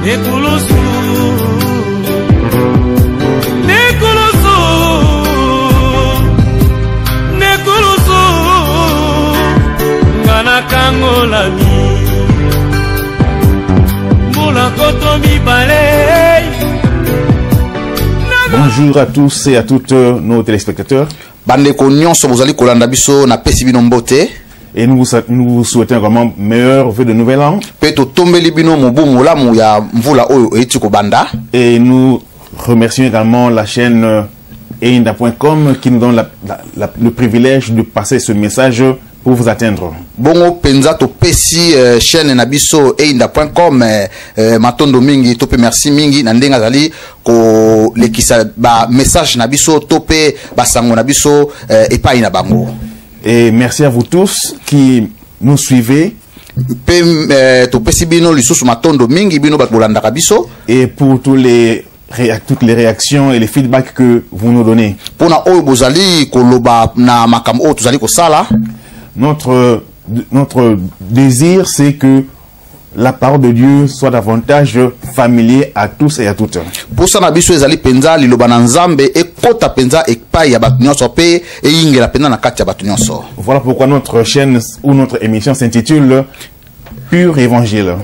Nekulusu Nekulusu Nekulusu Ngana kangolami Moula koto mibale. Bonjour à tous et à toutes nos téléspectateurs. Bandeko nyonso bozali kolanda biso na pesi bino mbote. Et nous vous souhaitons vraiment meilleurs vœux de nouvel an. Et nous remercions également la chaîne einda.com qui nous donne le privilège de passer ce message pour vous atteindre. Bongo penza to pesi chaîne nabiso einda.com matondo mingi tope merci mingi na ndenga zali ko lekisa ba message nabiso tope basango nabiso epai na bango. Et merci à vous tous qui nous suivez. Et pour toutes les réactions et les feedbacks que vous nous donnez. Notre désir, c'est que la parole de Dieu soit davantage familier à tous et à toutes. Voilà pourquoi notre chaîne ou notre émission s'intitule Pur Évangile.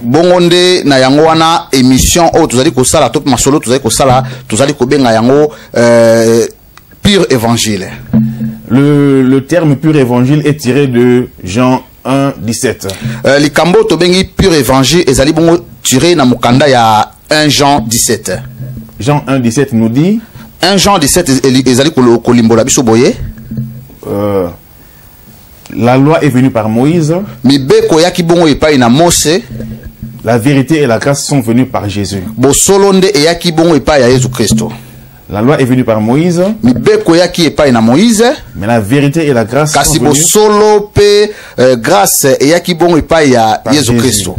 Pur Évangile. Le terme Pur Évangile est tiré de Jean 1:17. Likambo to bengi Pur Évangile ezali bongo tiré na mukanda ya 1 Jean 17. Jean 1:17 nous dit 1 Jean 17 ezali kolimbola biso boye. La loi est venue par Moïse. Mibeko yaki bongo epai na Mose. La vérité et la grâce sont venues par Jésus. Bosolonde eyaki bongo epai ya Jésus Christo. La loi est venue par Moïse. Mibeko yaki epai na Moïse. Mais la vérité et la grâce sont venues. Kasi bosolo pe grâce eyaki bongo epai ya Jésus Christo.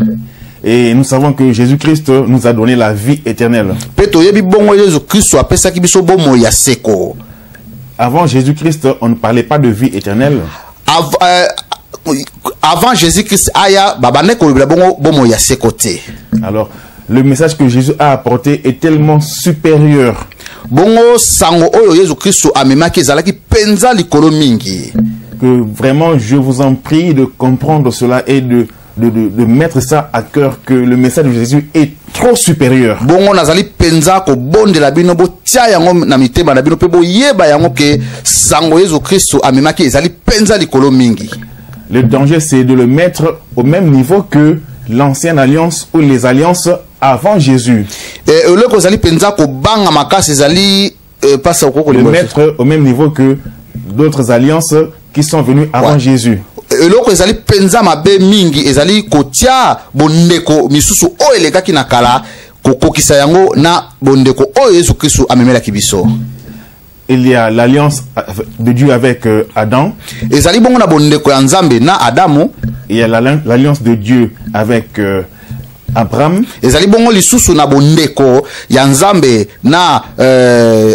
Et nous savons que Jésus-Christ nous a donné la vie éternelle. Peto yebi bongo Jésus Christ apesaki biso bomo ya seko. Avant Jésus-Christ, on ne parlait pas de vie éternelle. Avant Jésus-Christ aya babane ko bongo bomo ya seko te. Alors le message que Jésus a apporté est tellement supérieur. Bongo sango oyo Jésus Christ amemaki ezalaki penza likolo mingi. Que vraiment je vous en prie de comprendre cela et de mettre ça à cœur, que le message de Jésus est trop supérieur. Bongo nazali penza ko bonde la bino bo tia yango na mitema na bino pe bo yeba yango ke sango Jésus Christ amemaki ezali penza likolo mingi. Le danger c'est de le mettre au même niveau que l'ancienne alliance ou les alliances avant Jésus. Et le kozali penza ko banga makasi ezali passe au le mettre au même niveau que d'autres alliances qui sont venues avant Jésus. Eloko ezali penza mabe mingi ezali kotia bondeko misusu o elekaki na kala kokokisa yango na bondeko o Yesu Kristo amemela kibiso. Il y a l'alliance de Dieu avec Adam. Ezali bongo na bondeko ya Nzambe na Adamu. Il y a l'alliance de Dieu avec Abraham. Ezali bongo lisusu na bondeko ya Nzambe na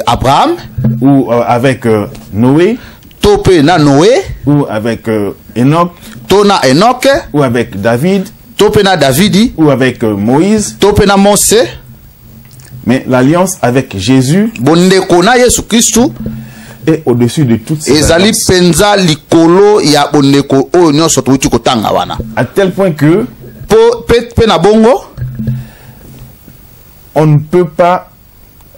Abraham ou avec Noé. Topé na Noé ou avec Enoch, Tona Enoch ou avec David, Topé na Davidi ou avec Moïse, Topé na Mose. Mais l'alliance avec Jésus bondeko na Yesu Kristu est au-dessus de toutes ces ezali penza likolo ya bondeko oyo nyonso tuuti kotanga wana. À tel point que pe na bongo on ne peut pas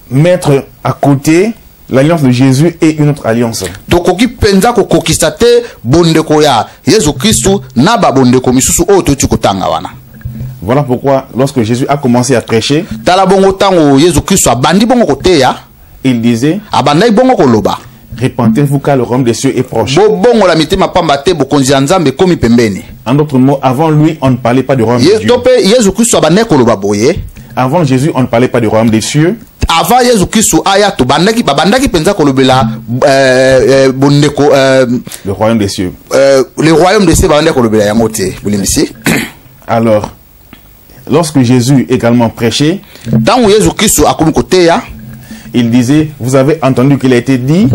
mettre à côté l'alliance de Jésus et une autre alliance. Tokoki penza ko kokistate bondeko ya Yesu Kristu na ba bondeko misusu o tuuti kotanga wana. Voilà pourquoi lorsque Jésus a commencé à prêcher, tala bongo tango Yesu Kristu abandi bongo koteya, il disait abandai bongo koloba, répentez-vous car le royaume des cieux est proche. Bongo la mitema pamba te bokonzi ya Nzambe komi pembeni. En d'autres mots, avant lui, on ne parlait pas du royaume de Dieu. Yesu Kristu abandai koloba boye. Avant Jésus, on ne parlait pas du royaume des cieux. Avant Yesu Kristu aya to bandaki babandaki penza kolobela bondeko le royaume des cieux. Le royaume des cieux babandaki kolobela yango te bulimbisi. Alors lorsque Jésus également prêchait, il disait, vous avez entendu qu'il a été dit,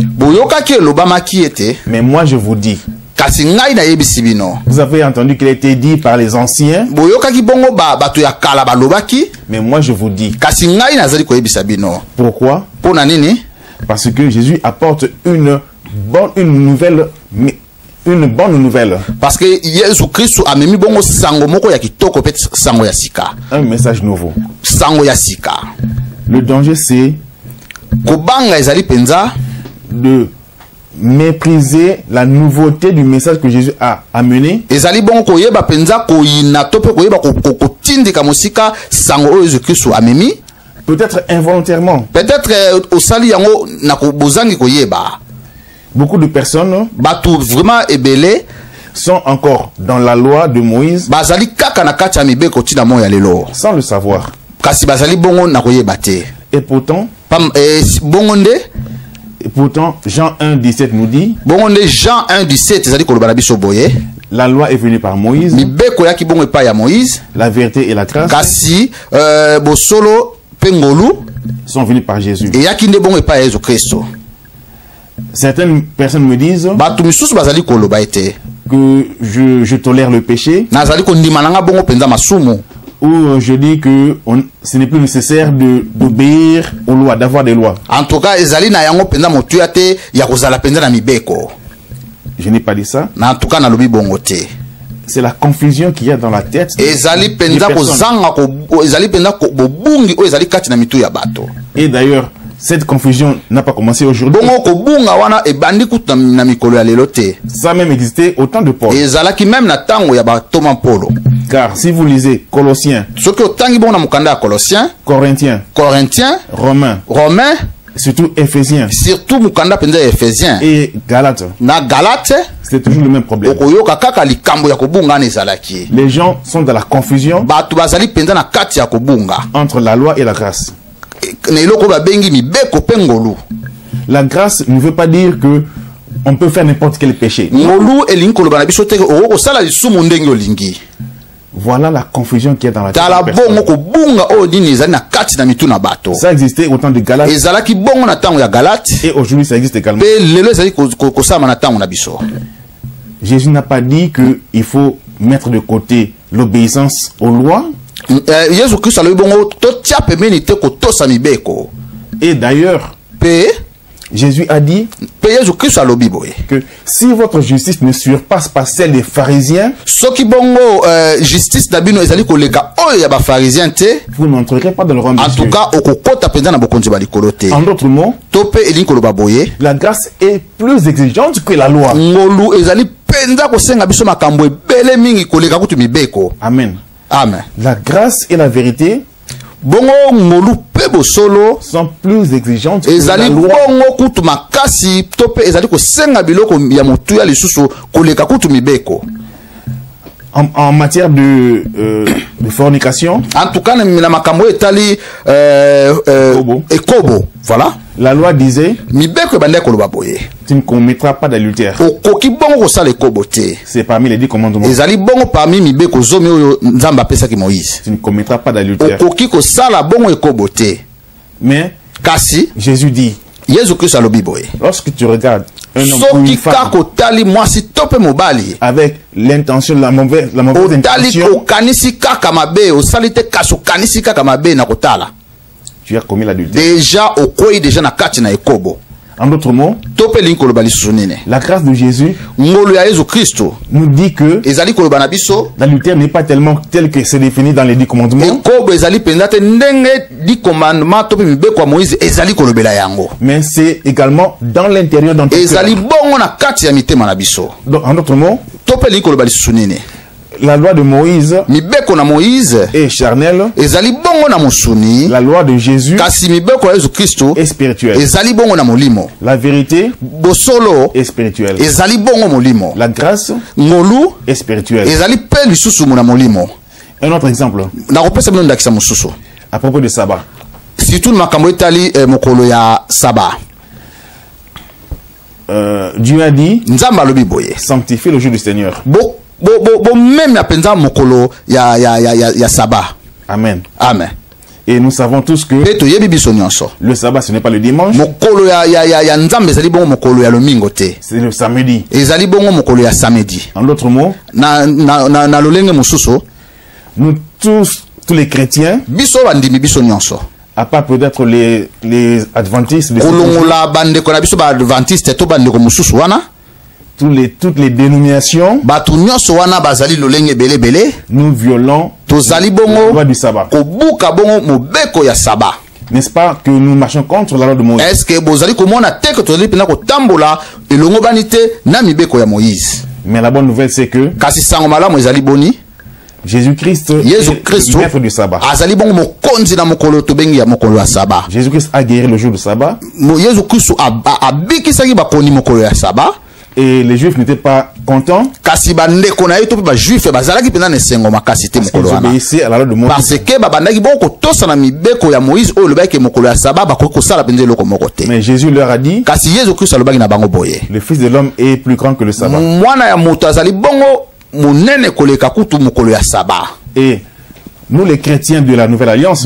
mais moi je vous dis. kasi ngai na yebisi bino. Vous avez entendu qu'il a été dit par les anciens. Boyokaki bongo bato ya kala balobaki. Mais moi je vous dis. Kasi ngai nazali ko yebisa bino. Pourquoi? Pona nini? Parce que Jésus apporte une bonne nouvelle. Parce que Jésus Christ a memi bongo sango moko ya kitoko pe sango ya sika. Un message nouveau. Sango ya sika. Le danger c'est kobanga ezali penza de mépriser la nouveauté du message que Jésus a amené. Ezali bongo koyeba penza koyina to pe koyeba kotindika mosika sango oyo Jésus Christ a memi. Peut-être involontairement. Peut-être osali yango na bozangi koyeba. Beaucoup de personnes batu vraiment ebele sont encore dans la loi de Moïse bazali kaka na kati ya mibeko tina moya lelo sans le savoir. Kasi bazali bongo na koyeba te. Et pourtant bongo nde et pourtant Jean 1:17 nous dit bongo nde Jean 1:17 ezali koloba na biso boye la loi est venue par Moïse, mibeko yaki bongo epai ya Moïse, la vérité et la grâce kasi bosolo pengolu sont venus par Jésus. Et yaki nde bongo epai ya Jésus Christo. Certaines personnes me disent batu misusu bazali koloba ete que je tolère le péché, nazali kondima nanga bongo penza masumu, ou je dis que ce n'est plus nécessaire d'obéir aux lois, d'avoir des lois. En tout cas ezali na yango penza motuya te ya kozala penza na mibeko. Je n'ai pas dit ça. Na en tout cas na lobi bongo te. C'est la confusion qu'il y a dans la tête. Ezali penza kozanga ko ezali penza ko bobungi o ezali kati na mitu ya bato. Et d'ailleurs cette confusion n'a pas commencé aujourd'hui. Bongo ko bunga wana ebandi kuta na mikolo ya lelo te. Ça a même existé au temps de Paul. Ezalaki même na tango ya batoma Polo. Car si vous lisez Colossiens, soki otangi bongo na mukanda ya Colossiens, Corinthiens, Romains, surtout Éphésiens, surtout mukanda penza ya Éphésiens et Galates, na Galate, c'est toujours le même problème. Okoyoka kaka likambo ya kobunga na ezalaki. Les gens sont dans la confusion batu bazali penza na kati ya kobunga entre la loi et la grâce. La grâce ne veut pas dire que on peut faire n'importe quel péché. Voilà la confusion qu'il y a dans la tête. Ça existait au temps de Galates. Et aujourd'hui ça existe également. Jésus n'a pas dit qu'il faut mettre de côté l'obéissance aux lois. Et d'ailleurs, Jésus a dit que si votre justice ne surpasse pas celle des pharisiens, vous n'entrerez pas dans le royaume de Dieu. En d'autres mots, la grâce est plus exigeante que la loi. Amen. Amen. La grâce et la vérité sont plus exigeantes que la loi. En matière de fornication, en tout cas, voilà. La loi disait tu ne commettras pas d'adultère. C'est parmi les 10 commandements. Tu ne commettras pas d'adultère. Mais Jésus dit, lorsque tu regardes un homme ou une femme avec l'intention, la mauvaise intention, tu as commis l'adultère. En d'autres mots, la grâce de Jésus nous dit que l'adultère n'est pas tellement tel que c'est défini dans les 10 commandements, mais c'est également dans l'intérieur d'un cœur. Donc, en d'autres mots, la loi de Moïse est charnelle. La loi de Jésus est spirituelle. La vérité est spirituelle. La grâce est spirituelle. Un autre exemple à propos de sabbat. Dieu a dit sanctifiez le jour du Seigneur. Même ya penza mokolo ya saba. Amen. Amen. Et nous savons tous que le sabbat, ce n'est pas le dimanche. C'est le samedi. En d'autres mots, nous tous les chrétiens, à part peut-être les adventistes, toutes les dénominations, nous violons la loi du sabbat. N'est-ce pas que nous marchons contre la loi de Moïse? Est-ce que mais la bonne nouvelle, c'est que Jésus-Christ est le maître du sabbat. Jésus-Christ a guéri le jour du sabbat. Et les Juifs n'étaient pas contents. Parce qu'ils obéissaient à la loi de Moïse. Mais Jésus leur a dit, le Fils de l'homme est plus grand que le sabbat. Et nous les chrétiens de la Nouvelle Alliance,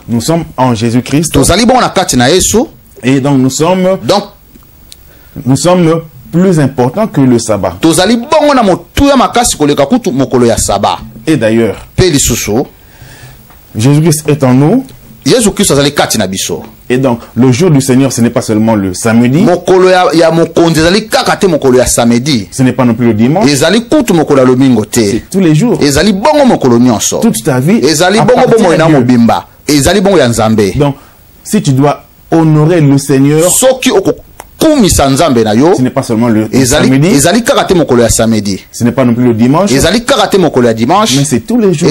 nous sommes en Jésus-Christ. Et donc nous sommes plus importants que le sabbat. Et d'ailleurs, Jésus-Christ est en nous. Et donc, le jour du Seigneur, ce n'est pas seulement le samedi. Ce n'est pas non plus le dimanche. C'est tous les jours. Toute ta vie. Donc, si tu dois honorer le Seigneur, ce n'est pas seulement le samedi. Ce n'est pas non plus le dimanche. Mais c'est tous les jours.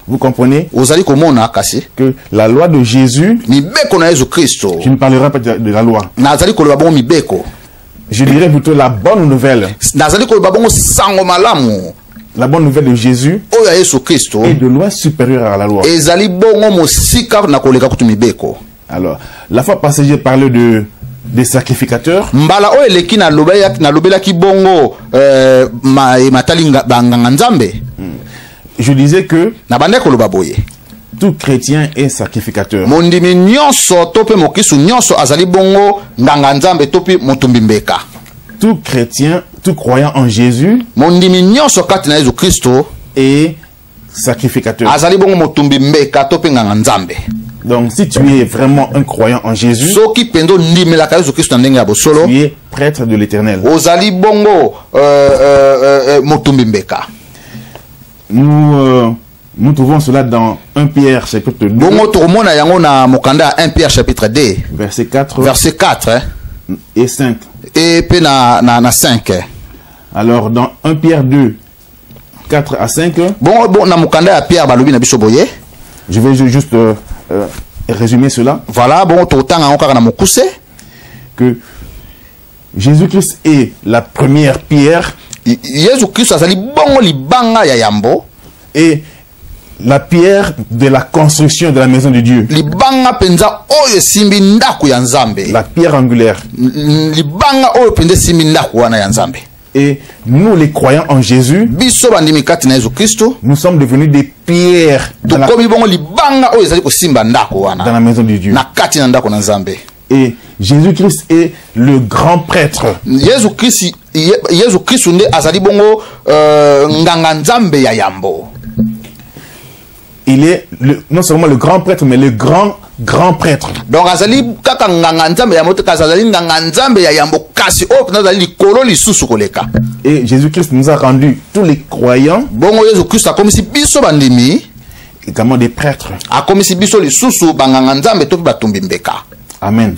Vous comprenez que la loi de Jésus, je ne parlerai pas de la loi. Je dirais plutôt la bonne nouvelle. La bonne nouvelle de Jésus est de loin supérieure à la loi. Alors, la fois passée, j'ai parlé des sacrificateurs. Je disais que tout chrétien est sacrificateur. Tout chrétien, tout croyant en Jésus est sacrificateur. Donc si tu es vraiment un croyant en Jésus, tu es prêtre de l'Éternel. Nous trouvons cela dans 1 Pierre chapitre 2. 1 Pierre chapitre 2. Verset 4. Verset 4 et 5. Et puis na 5. Alors dans 1 Pierre 2, 4 à 5. Je vais juste résumer cela. Voilà, que Jésus-Christ est la première pierre. Et la pierre de la construction de la maison de Dieu. La pierre angulaire. Et nous les croyants en Jésus, nous sommes devenus des pierres dans la maison de Dieu. Et Jésus-Christ est le grand prêtre. Il est non seulement le grand prêtre, mais le grand prêtre. Donc, et Jésus-Christ nous a rendu tous les croyants également des prêtres. Amen. Amen.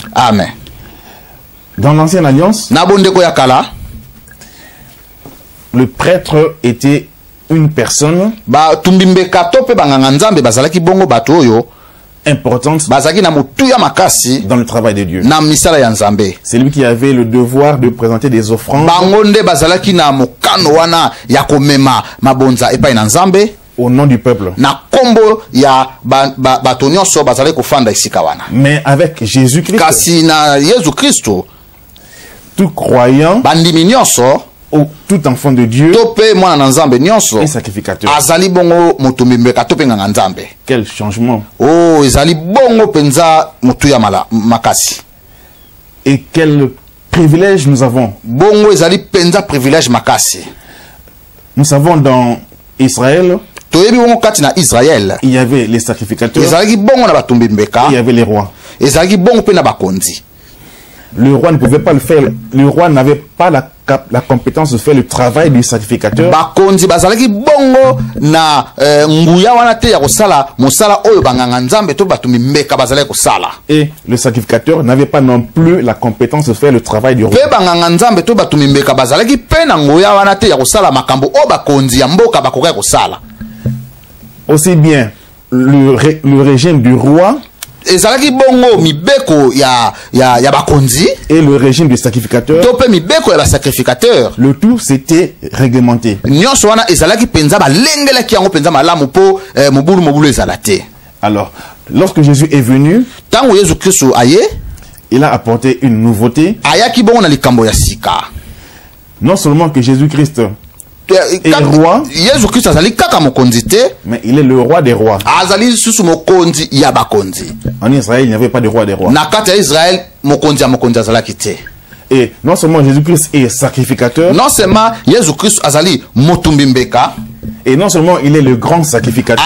Dans l'ancienne alliance, le prêtre était une personne importante dans le travail de Dieu. C'est lui qui avait le devoir de présenter des offrandes au nom du peuple. Mais avec Jésus-Christ, tout croyant tout enfant de Dieu est sacrificateur. Quel changement! Et quel privilège nous avons! Nous savons dans Israël, il y avait les sacrificateurs, il y avait les rois. Le roi ne pouvait pas le faire. Le roi n'avait pas la compétence de faire le travail du sacrificateur. Et le sacrificateur n'avait pas non plus la compétence de faire le travail du roi. Aussi bien le régime du roi et le régime du sacrificateur, le tout s'était réglementé. Alors, lorsque Jésus est venu, il a apporté une nouveauté. Non seulement que Jésus-Christ est roi, mais il est le roi des rois. En Israël, il n'y avait pas de roi des rois. Et non seulement Jésus-Christ est sacrificateur, et non seulement il est le grand sacrificateur,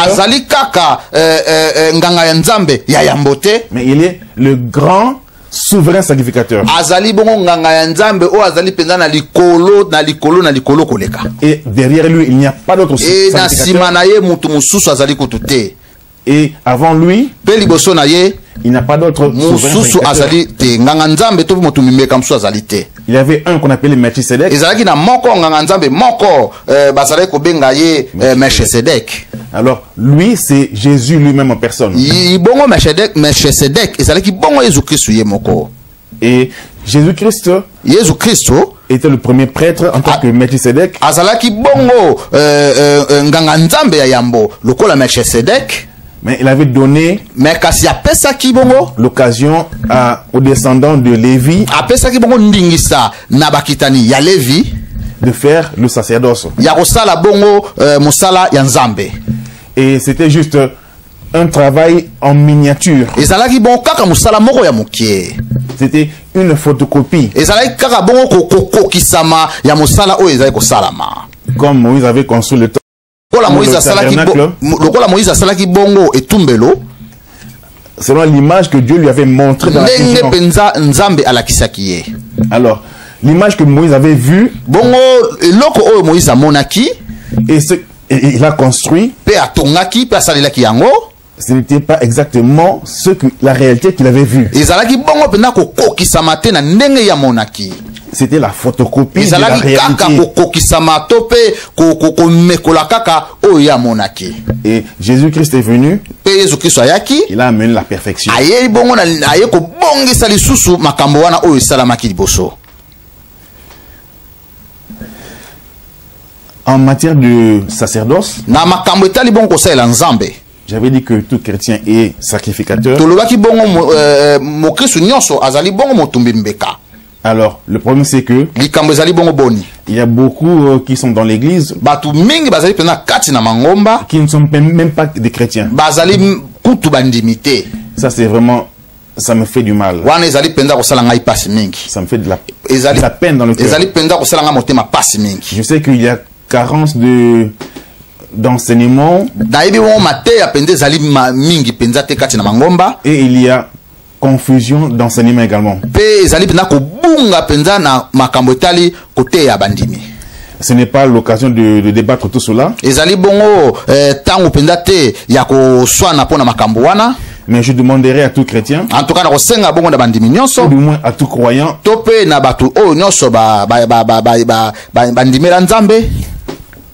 mais il est le grand souverain sacrificateur. Et derrière lui, il n'y a pas d'autre sacrificateur. Et avant lui, il n'y a pas d'autre souverain. Il y avait un qu'on appelait Melchisedec. Alors, lui, c'est Jésus lui-même en personne. Et Jésus-Christ était le premier prêtre en tant que Melchisedec. Mais il avait donné l'occasion aux descendants de Lévi de faire le sacerdoce. Et c'était juste un travail en miniature. C'était une photocopie. Comme Moïse avait construit le tabernacle. Selon l'image que Dieu lui avait montrée dans la vision. Alors, l'image que Moïse avait vue, et il a construit, ce n'était pas exactement la réalité qu'il avait vue. C'était la photocopie de la réalité. Et Jésus-Christ est venu. Il a amené la perfection. En matière de sacerdoce, j'avais dit que tout chrétien est sacrificateur. Alors, le problème c'est que il y a beaucoup qui sont dans l'église qui ne sont même pas des chrétiens. Ça c'est vraiment, ça me fait du mal. Ça me fait de la peine dans le cœur. Je sais qu'il y a carence d'enseignement et il y a confusion d'enseignement également. Ce n'est pas l'occasion de débattre tout cela. Mais je demanderai à tout chrétien, ou du moins à tout croyant,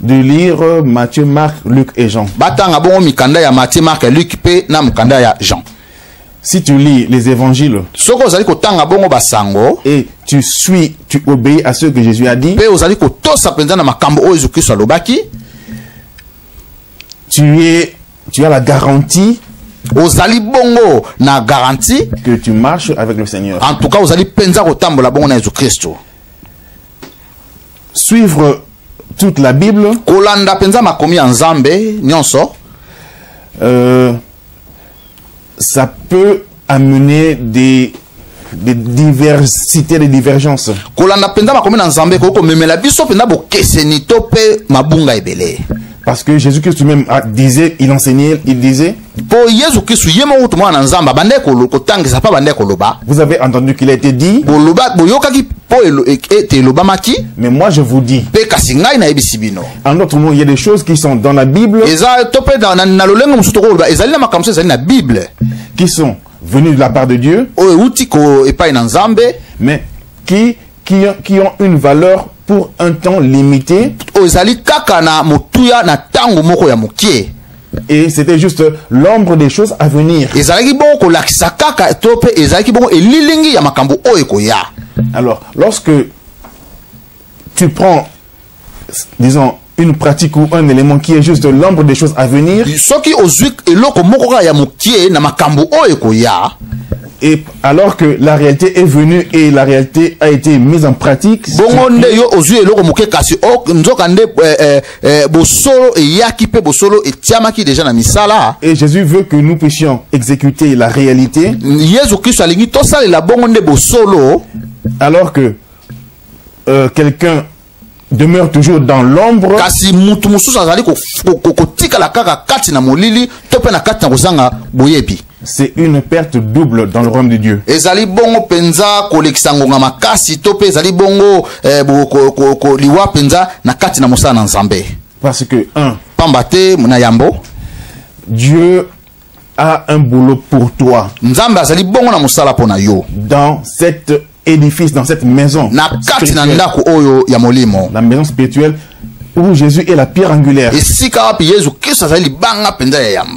de lire Matthieu, Marc, Luc et Jean. Si tu lis les évangiles et tu suis, tu obéis à ce que Jésus a dit, tu as la garantie que tu marches avec le Seigneur. suivre toute la Bible, kolanda penza makomi ya Nzambe nyonso, ça peut amener des diversités, des divergences. Kolanda penza makomi na Nzambe ko memela biso penza bo keseni to pe mabunga ebele. Parce que Jésus-Christ lui-même disait, il enseignait, il disait. Vous avez entendu qu'il a été dit. Mais moi je vous dis. En d'autres mots, il y a des choses qui sont dans la Bible, qui sont venues de la part de Dieu, mais qui ont une valeur pour un temps limité. Et c'était juste l'ombre des choses à venir. Alors, lorsque tu prends, disons, une pratique ou un élément qui est juste l'ombre des choses à venir, et alors que la réalité est venue et la réalité a été mise en pratique, et Jésus veut que nous puissions exécuter la réalité, alors que quelqu'un demeure toujours dans l'ombre. C'est une perte double dans le royaume de Dieu. Parce que, Dieu a un boulot pour toi dans cet édifice, dans cette maison la maison spirituelle où Jésus est la pierre angulaire.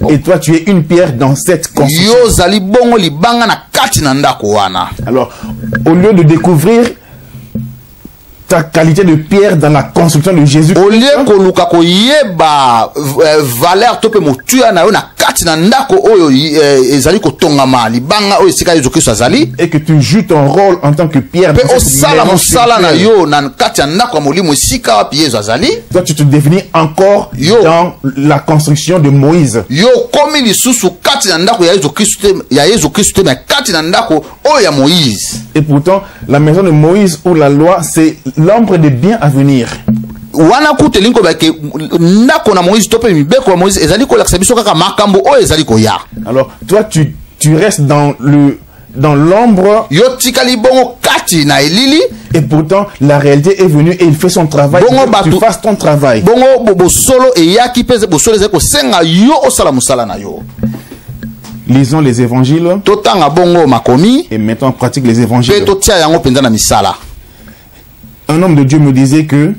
Et toi tu es une pierre dans cette construction. Alors, au lieu de découvrir ta qualité de pierre dans la construction de Jésus, et que tu joues ton rôle en tant que pierre, toi tu te définis encore dans la construction de Moïse. Et pourtant la maison de Moïse ou la loi, c'est l'ombre des biens à venir. Alors toi tu restes dans l'ombre, et pourtant la réalité est venue et il fait son travail. Tu fasses ton travail. Lisons les évangiles et mettons en pratique les évangiles. Un homme de Dieu me disait que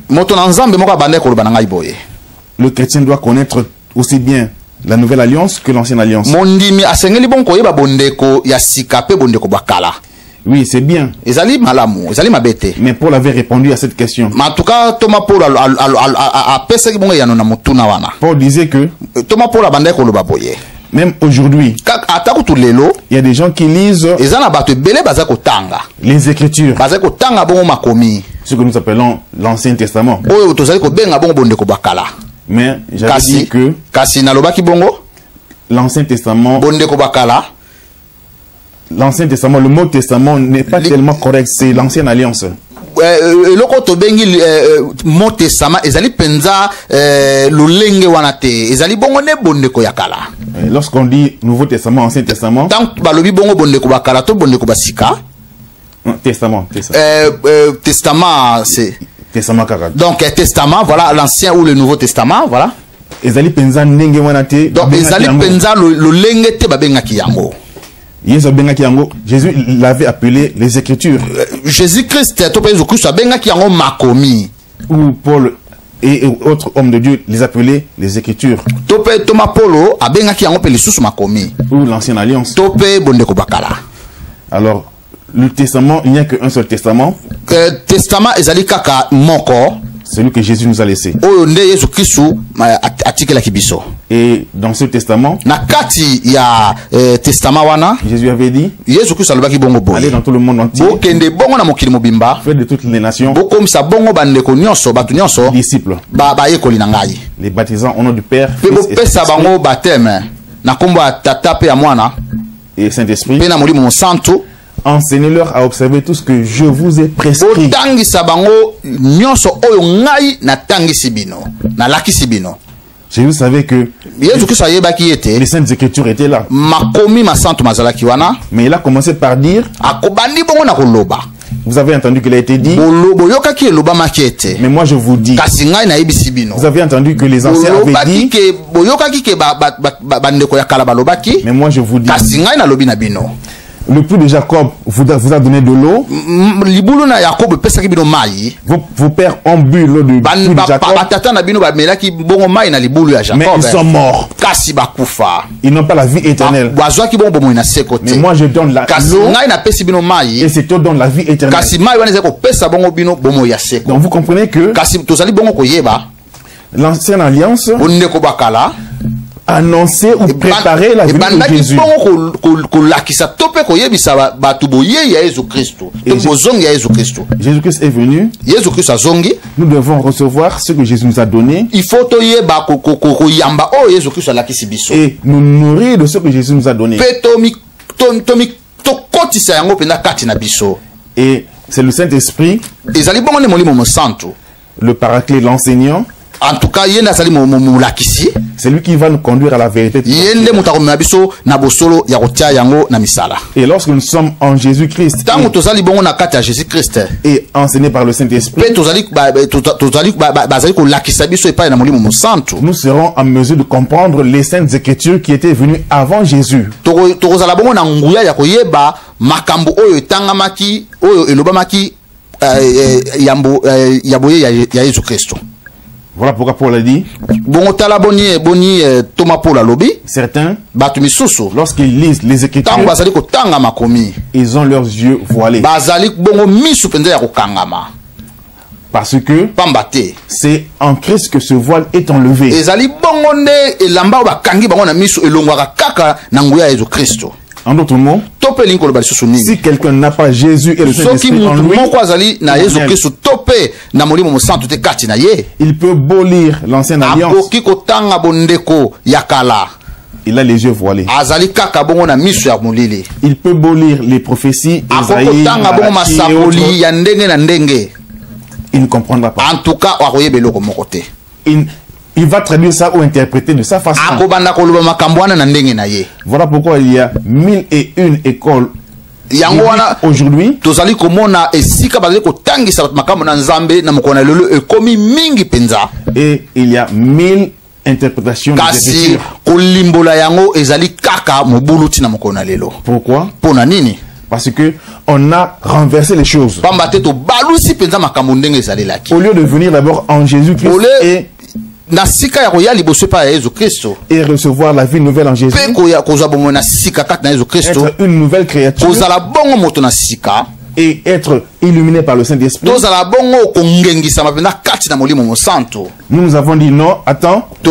le chrétien doit connaître aussi bien la nouvelle alliance que l'ancienne alliance. Oui, c'est bien. Mais Paul avait répondu à cette question. Paul disait que même aujourd'hui, il y a des gens qui lisent les Écritures, ce que nous appelons l'Ancien Testament. Mais j'avais dit que l'Ancien Testament, le mot testament n'est pas tellement correct, c'est l'ancienne alliance. Lorsqu'on dit Nouveau Testament, Ancien Testament, testament, c'est testament. Donc testament, voilà l'Ancien ou le Nouveau Testament, voilà. Donc Jésus l'avait appelé les Écritures. Jésus-Christ, ou Paul et autres hommes de Dieu les appelaient les Écritures. Ou l'Ancienne Alliance. Alors, le testament, il n'y a qu'un seul testament. Celui que Jésus nous a laissé. atikela kibiso. Et dans ce testament, na kati ya testament wana, Jésus avait dit, Yesu Christ alobaki bongo boye. allez dans tout le monde entier. Bokende bongo na mokili mobimba. Faites de toutes les nations. Bokomisa bongo bandeko nyonso, batu nyonso. Disciples. Ba yekoli na ngai. Les baptisants au nom du Père, Fils Fils et pesa bango baptême. Na kombo tata pe ya mwana. et Saint-Esprit. Pe na molimo mosantu. Enseignez-leur à observer tout ce que je vous ai prescrit. Tangisa bango nyonso oyo ngai na tangisi bino. Na lakisi bino. Jésus savait que les Saintes Écritures étaient là. Mais il a commencé par dire, vous avez entendu qu'il a été dit, mais moi je vous dis. Vous avez entendu que les anciens avaient dit, mais moi je vous dis. Le puits de Jacob vous a donné de l'eau. Vos pères ont bu l'eau du puits de Jacob. Mais ils sont morts. Ils n'ont pas la vie éternelle. Mais moi je donne l'eau. Et c'est toi donne la vie éternelle. Donc vous comprenez que l'ancienne alliance annoncer ou préparer la venue de Jésus. Jésus-Christ est venu. Nous devons recevoir ce que Jésus nous a donné. Et nous nourrir de ce que Jésus nous a donné. Et c'est le Saint-Esprit, le Paraclet, l'enseignant. En tout cas, c'est lui qui va nous conduire à la vérité. Et lorsque nous sommes en Jésus-Christ et enseignés par le Saint-Esprit, nous serons en mesure de comprendre les Saintes Écritures qui étaient venues avant Jésus. Voilà pourquoi Paul a dit, certains, lorsqu'ils lisent les Écritures, ils ont leurs yeux voilés. Parce que c'est en Christ que ce voile est enlevé. En d'autres mots, si quelqu'un n'a pas Jésus et le Saint-Esprit en lui, il peut beau lire l'ancienne alliance, il a les yeux voilés. Il peut beau lire les prophéties, Isaïe, Malachi et autres, il ne comprendra pas. En tout cas, il va traduire ça ou interpréter de sa façon. Voilà pourquoi il y a 1001 écoles aujourd'hui. Et il y a 1000 interprétations des Écritures. Pourquoi? Parce que on a renversé les choses. Au lieu de venir d'abord en Jésus-Christ et recevoir la vie nouvelle en Jésus, être une nouvelle créature et être illuminé par le Saint-Esprit, nous avons dit non, attends, il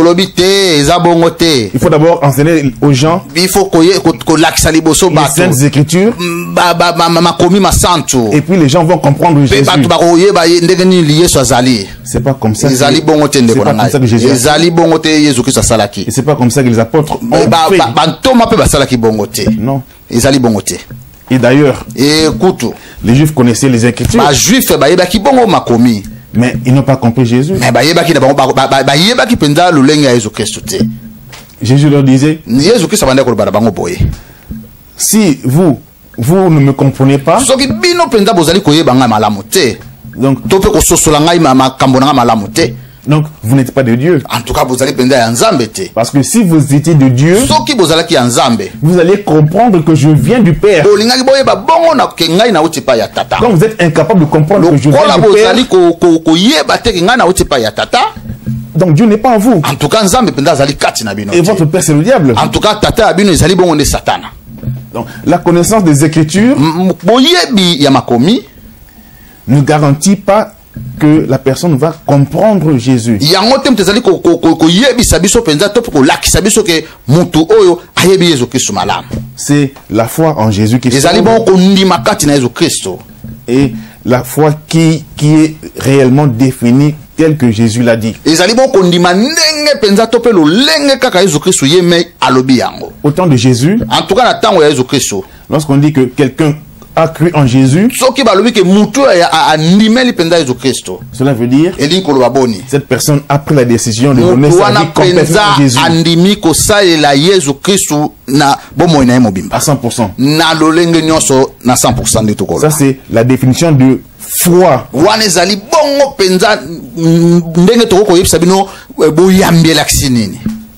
faut d'abord enseigner aux gens les Saintes Écritures, et puis les gens vont comprendre Jésus. C'est pas comme ça que Jésus a fait. Et c'est pas comme ça que les apôtres ont fait. Non. Et d'ailleurs, les Juifs connaissaient les Écritures, mais ils n'ont pas compris Jésus. Jésus leur disait, si vous ne me comprenez pas, donc vous n'êtes pas de Dieu. En tout cas, Parce que si vous étiez de Dieu, vous allez comprendre que je viens du Père. Quand vous êtes incapable de comprendre que je viens du Père, donc Dieu n'est pas en vous. En tout cas, et votre Père c'est le diable. En tout cas, donc la connaissance des Écritures ne garantit pas que la personne va comprendre Jésus. C'est la foi en Jésus qui et la foi qui est réellement définie tel que Jésus l'a dit. Au temps de Jésus, lorsqu'on dit que quelqu'un a cru en Jésus, cela veut dire cette personne a pris la décision de donner sa vie complètement à Jésus à 100%. Ça c'est la définition de foi.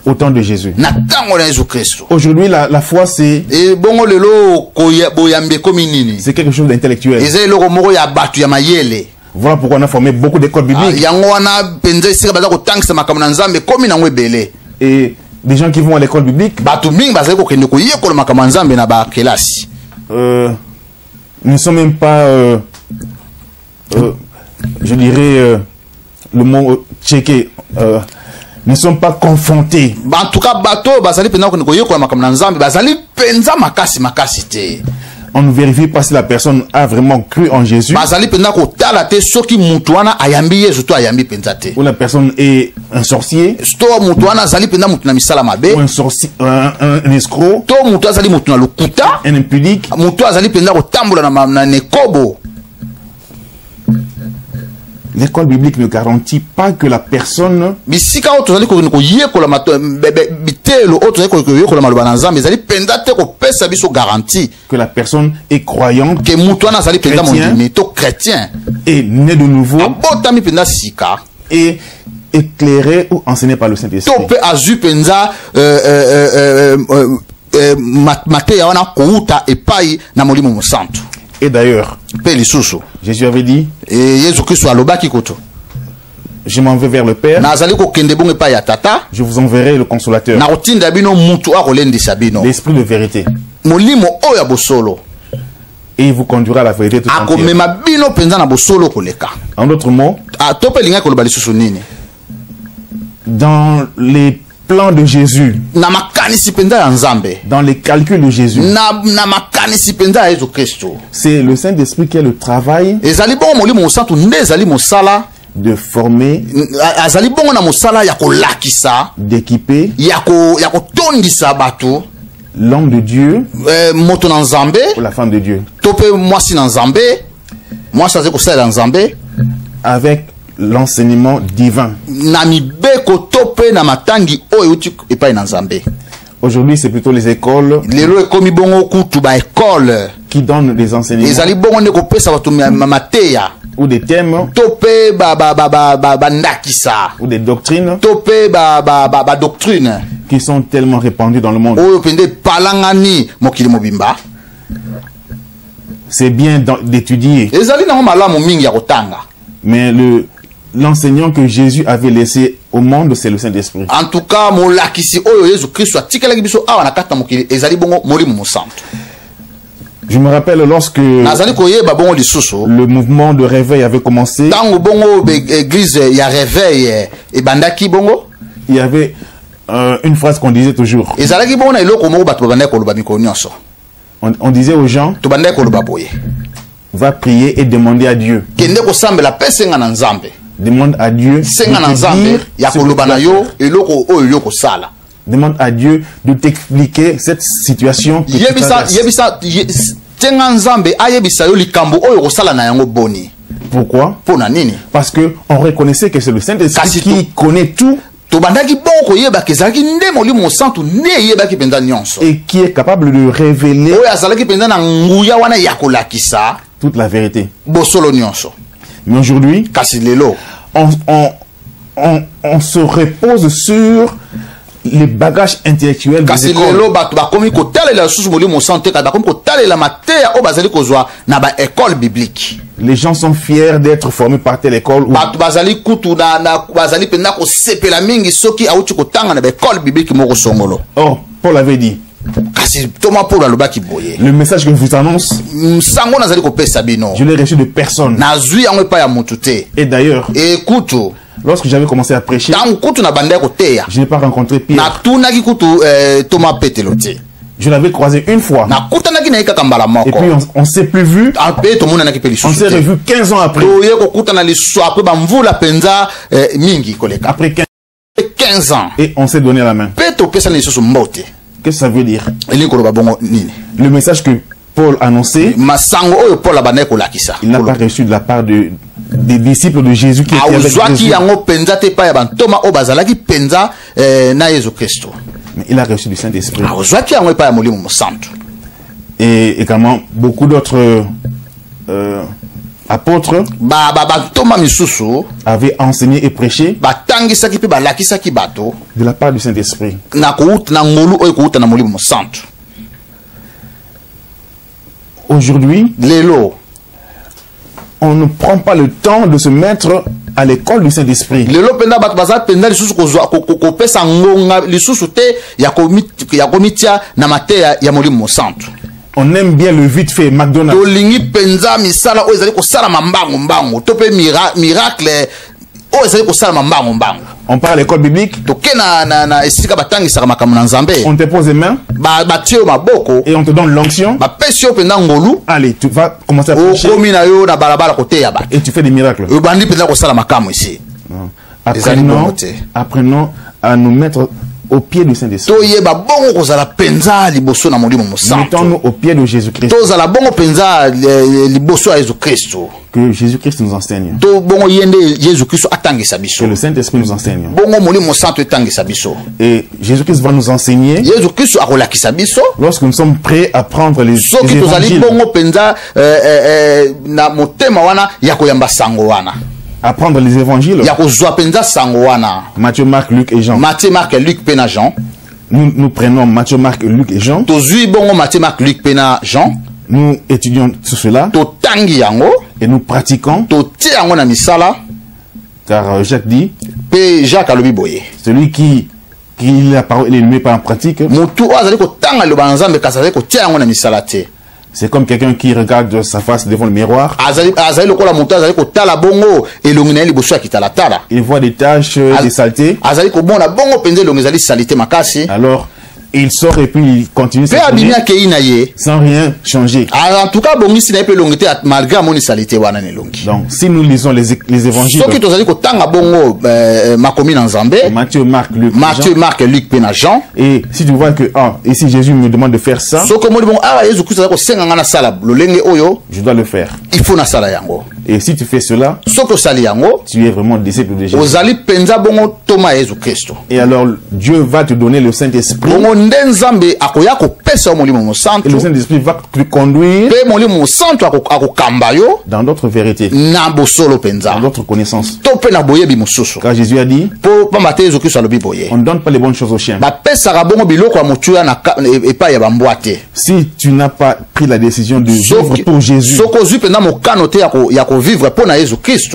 Au temps de Jésus. Aujourd'hui, la foi, c'est quelque chose d'intellectuel. Voilà pourquoi on a formé beaucoup d'écoles bibliques. Et des gens qui vont à l'école biblique ne sont même pas, je dirais, le mot checké. Ne sont pas confrontés. En tout cas, on ne vérifie pas si la personne a vraiment cru en Jésus. Ou la personne est un sorcier. Ou un escroc. Un impudique. L'école biblique ne garantit pas que la personne est croyante, chrétien, et né de nouveau, et éclairé ou enseigné par le Saint-Esprit. Et d'ailleurs, Jésus avait dit, je m'en vais vers le Père, je vous enverrai le consolateur, l'Esprit de vérité, et il vous conduira à la vérité tout entière. En d'autres mots, dans les plans de Jésus, dans les calculs de Jésus, c'est le Saint-Esprit qui a le travail de former, d'équiper l'homme de Dieu ou la femme de Dieu avec l'enseignement divin. Aujourd'hui, c'est plutôt les écoles qui donnent des enseignements ou des thèmes ou des doctrines qui sont tellement répandues dans le monde. C'est bien d'étudier, mais l'enseignant que Jésus avait laissé au monde, c'est le Saint-Esprit. En tout cas, je me rappelle lorsque le mouvement de réveil avait commencé, il y avait une phrase qu'on disait toujours. On disait aux gens, va prier et demander à Dieu. Demande à Dieu demande à Dieu de t'expliquer cette situation que tu Pourquoi? Parce que on reconnaissait que c'est le Saint-Esprit qui connaît tout et qui est capable de révéler toute la vérité. Mais aujourd'hui, on se repose sur les bagages intellectuels des écoles. Les gens sont fiers d'être formés par telle école. Or, Paul avait dit, kasi Thomas Paul alobaki boye. Le message que je vous annonce, sango nazali kopesa bino. Je l'ai reçu de personne. Nazui yango pa ya mutu te. Et d'ailleurs, écoute, lorsque j'avais commencé à prêcher, je n'ai pas rencontré Pierre. Thomas Petelote. Je l'avais croisé une fois. Et puis on ne s'est plus vu. On s'est revu 15 ans après. Après 15 ans. Et on s'est donné la main. Qu'est-ce que ça veut dire? Le message que Paul annonçait, il n'a pas reçu de la part des disciples de Jésus qui étaient avec Jésus. Mais il a reçu du Saint-Esprit. Et également beaucoup d'autres apôtres avaient enseigné et prêché de la part du Saint-Esprit. Aujourd'hui, on ne prend pas le temps de se mettre à l'école du Saint-Esprit. On aime bien le vite fait, McDonald's. On part à l'école biblique. On te pose les mains. Et on te donne l'onction. Allez, tu vas commencer à prêcher. Et tu fais des miracles. Apprenons à nous mettre au pied du Saint-Esprit. Mettons-nous au pied de Jésus-Christ. Que Jésus-Christ nous enseigne. Que le Saint-Esprit nous enseigne. Et Jésus-Christ va nous enseigner lorsque nous sommes prêts à prendre les évangiles. Apprendre les évangiles. Matthieu, Marc, Luc et Jean. Nous prenons Matthieu, Marc, Luc et Jean. Nous étudions tout cela. Et nous pratiquons. Car Jacques dit, celui qui la parole et ne met pas en pratique, c'est comme quelqu'un qui regarde sa face devant le miroir. Il voit des taches, des saletés. Alors, il sort et puis il continue sa journée sans rien changer. Donc, si nous lisons les évangiles, Matthieu, Marc, Luc, Jean, et si tu vois que ici Jésus me demande de faire ça, je dois le faire. Et si tu fais cela, tu es vraiment disciple de Jésus. Et alors Dieu va te donner le Saint-Esprit. Et le Saint-Esprit va te conduire dans d'autres vérités, dans d'autres connaissances. Car Jésus a dit, on ne donne pas les bonnes choses aux chiens. Si tu n'as pas pris la décision de vivre pour Jésus,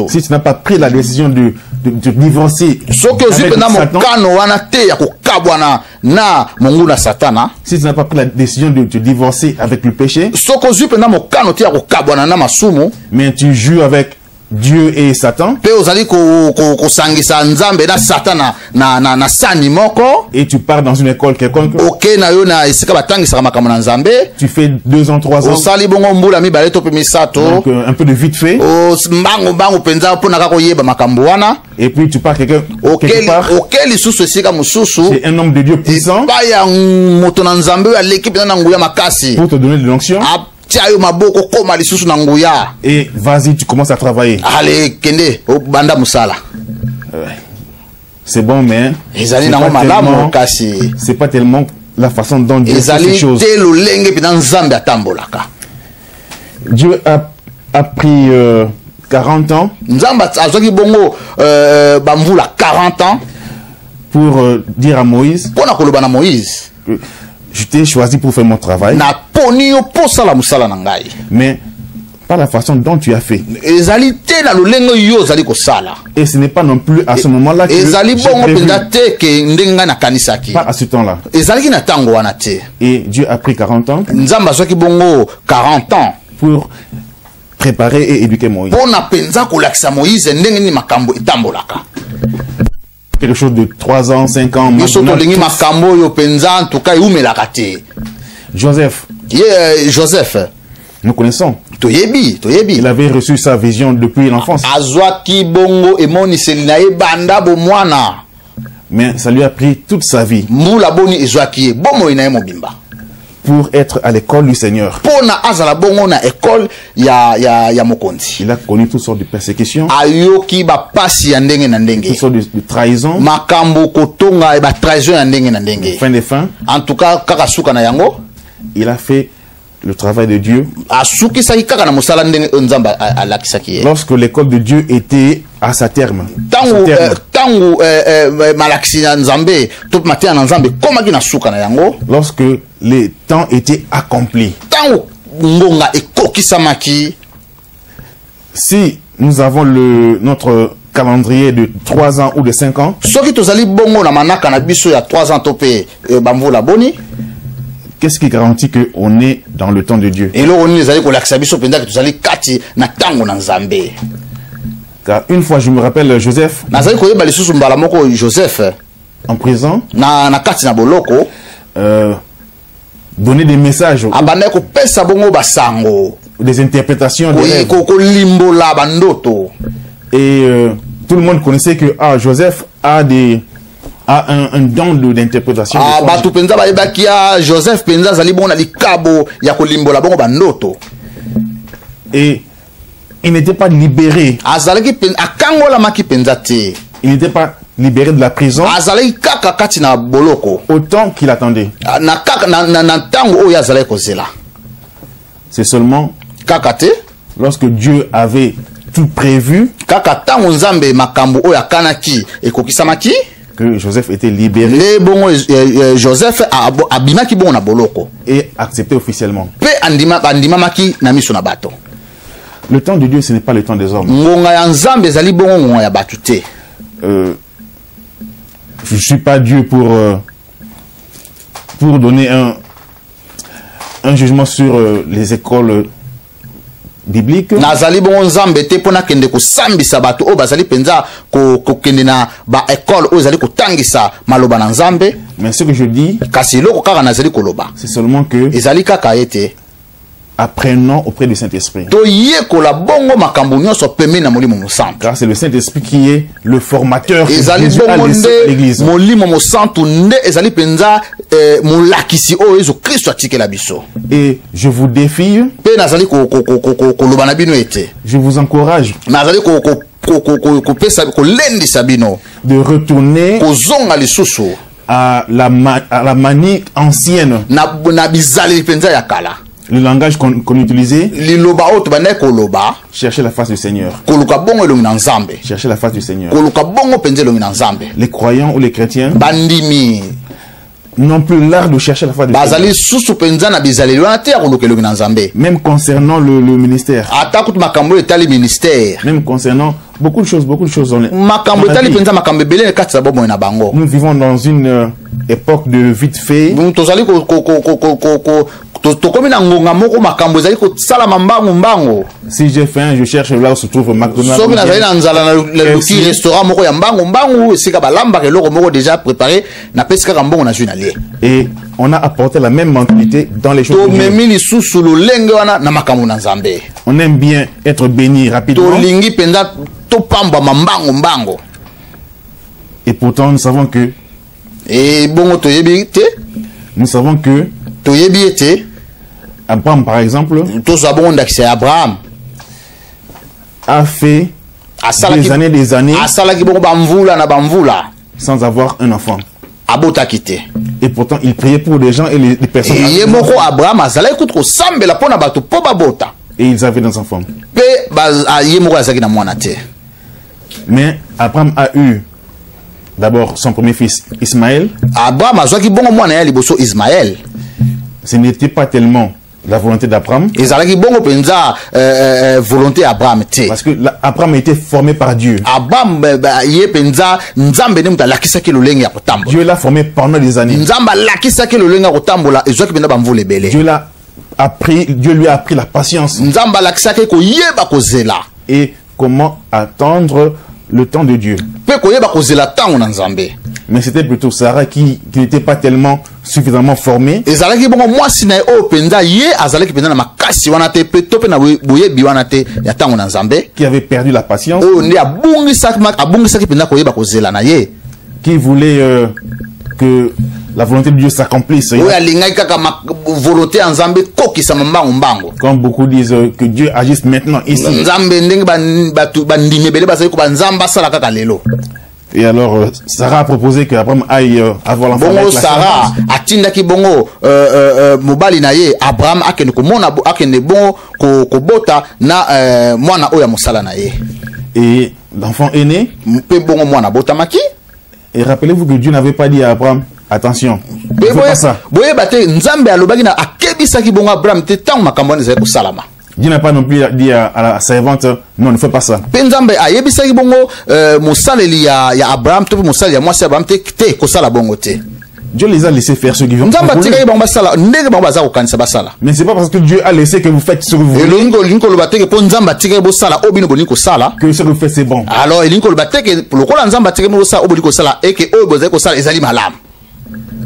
si tu n'as pas pris la décision de divorcer avec Satan, si tu n'as pas pris la décision de te divorcer avec le péché, mais tu joues avec Dieu et Satan, et tu pars dans une école quelconque, tu fais 2 ans, 3 ans, donc un peu de vite fait, et puis tu pars quelque part, c'est un homme de Dieu puissant pour te donner de l'onction. Et vas-y, tu commences à travailler. C'est bon, mais c'est pas tellement la façon dont Dieu fait ces choses. Dieu a pris 40 ans pour dire à Moïse, je t'ai choisi pour faire mon travail. Mais pas la façon dont tu as fait. Et ce n'est pas non plus à ce moment-là que j'ai prévu. Pas à ce temps-là. Et Dieu a pris 40 ans pour préparer et éduquer Moïse. Quelque chose de 3 ans, 5 ans. Joseph. Joseph. Nous connaissons. Il avait reçu sa vision depuis l'enfance. Mais ça lui a pris toute sa vie pour être à l'école du Seigneur. Il a connu toutes sortes de persécutions, toutes sortes de trahisons. Fin des fins, en tout cas, il a fait le travail de Dieu. Lorsque l'école de Dieu était à sa terme. Lorsque les temps étaient accomplis. Si nous avons notre calendrier de 3 ans ou de 5 ans, qu'est-ce qui garantit qu'on est dans le temps de Dieu? Car une fois, je me rappelle Joseph, en prison, donner des messages, des interprétations des rêves. Et tout le monde connaissait que Joseph a un don d'interprétation. Et il n'était pas libéré. Il n'était pas libéré de la prison autant qu'il attendait. C'est seulement lorsque Dieu avait tout prévu que Joseph était libéré et accepté officiellement. Le temps de Dieu, ce n'est pas le temps des hommes. Je ne suis pas Dieu pour donner un jugement sur les écoles bibliques. Mais ce que je dis, c'est seulement que apprenons auprès du Saint-Esprit. Car c'est le Saint-Esprit qui est le formateur que Jésus a laissé à l'Église. Et je vous défie, je vous encourage de retourner à la manie ancienne. Le langage qu'on utilisait, chercher la face du Seigneur. Chercher la face du Seigneur. Les croyants ou les chrétiens n'ont plus l'art de chercher la face du Seigneur. Même concernant le ministère. Même concernant beaucoup de choses. Nous vivons dans une époque de vite fait. Si j'ai faim, je cherche là où se trouve McDonald's. Et on a apporté la même mentalité dans les choses de Dieu. On aime bien être béni rapidement. Et pourtant nous savons que Abraham, par exemple, a fait des années sans avoir un enfant. Et pourtant, il priait pour des gens et les personnes. Et ils avaient des enfants. Mais Abraham a eu d'abord son premier fils, Ismaël. Ce n'était pas tellement la volonté d'Abraham. Ezalaki bongo penza volonté Abraham te. Parce que Abraham a été formé par Dieu. Abraham ye penza nzambe ne muta lakisaki lolenge ya kotambola. Dieu l'a formé pendant des années. Nzamba lakisaki lolenge ya kotambola ezwaki penza bamvula ebele. Dieu lui a appris la patience. Nzamba lakisaki koyeba kozela. Et comment attendre le temps de Dieu. Pe koyeba kozela tango na Nzambe. Mais c'était plutôt Sarah qui n'était pas tellement suffisamment formée. Ezalaki bongo mwasi na o penza ye azalaki penza na makasi wana te pe tope na boyebi wana te ya tango na Nzambe. Qui avait perdu la patience. O ndi abungisaki penza koyeba kozela na ye. Qui voulait que la volonté de Dieu s'accomplisse. Comme beaucoup disent que Dieu agisse maintenant ici. Et alors Sarah a proposé que Abraham aille avoir l'enfant avec la Sarah atindaki bongo mobali na ye Abraham akende komona akende bongo kobota na mwana oya mosala na ye. Et l'enfant est né. Pe bongo mwana botamaki. Et rappelez-vous que Dieu n'avait pas dit à Abraham, attention, ne fais pas ça. Dieu n'a pas non plus dit à la servante, non, ne fais pas ça. Dieu les a laissé faire ce qu'ils vont faire. Mais c'est pas parce que Dieu a laissé que vous faites ce que vous voulez que ce que vous faites c'est bon. Alors,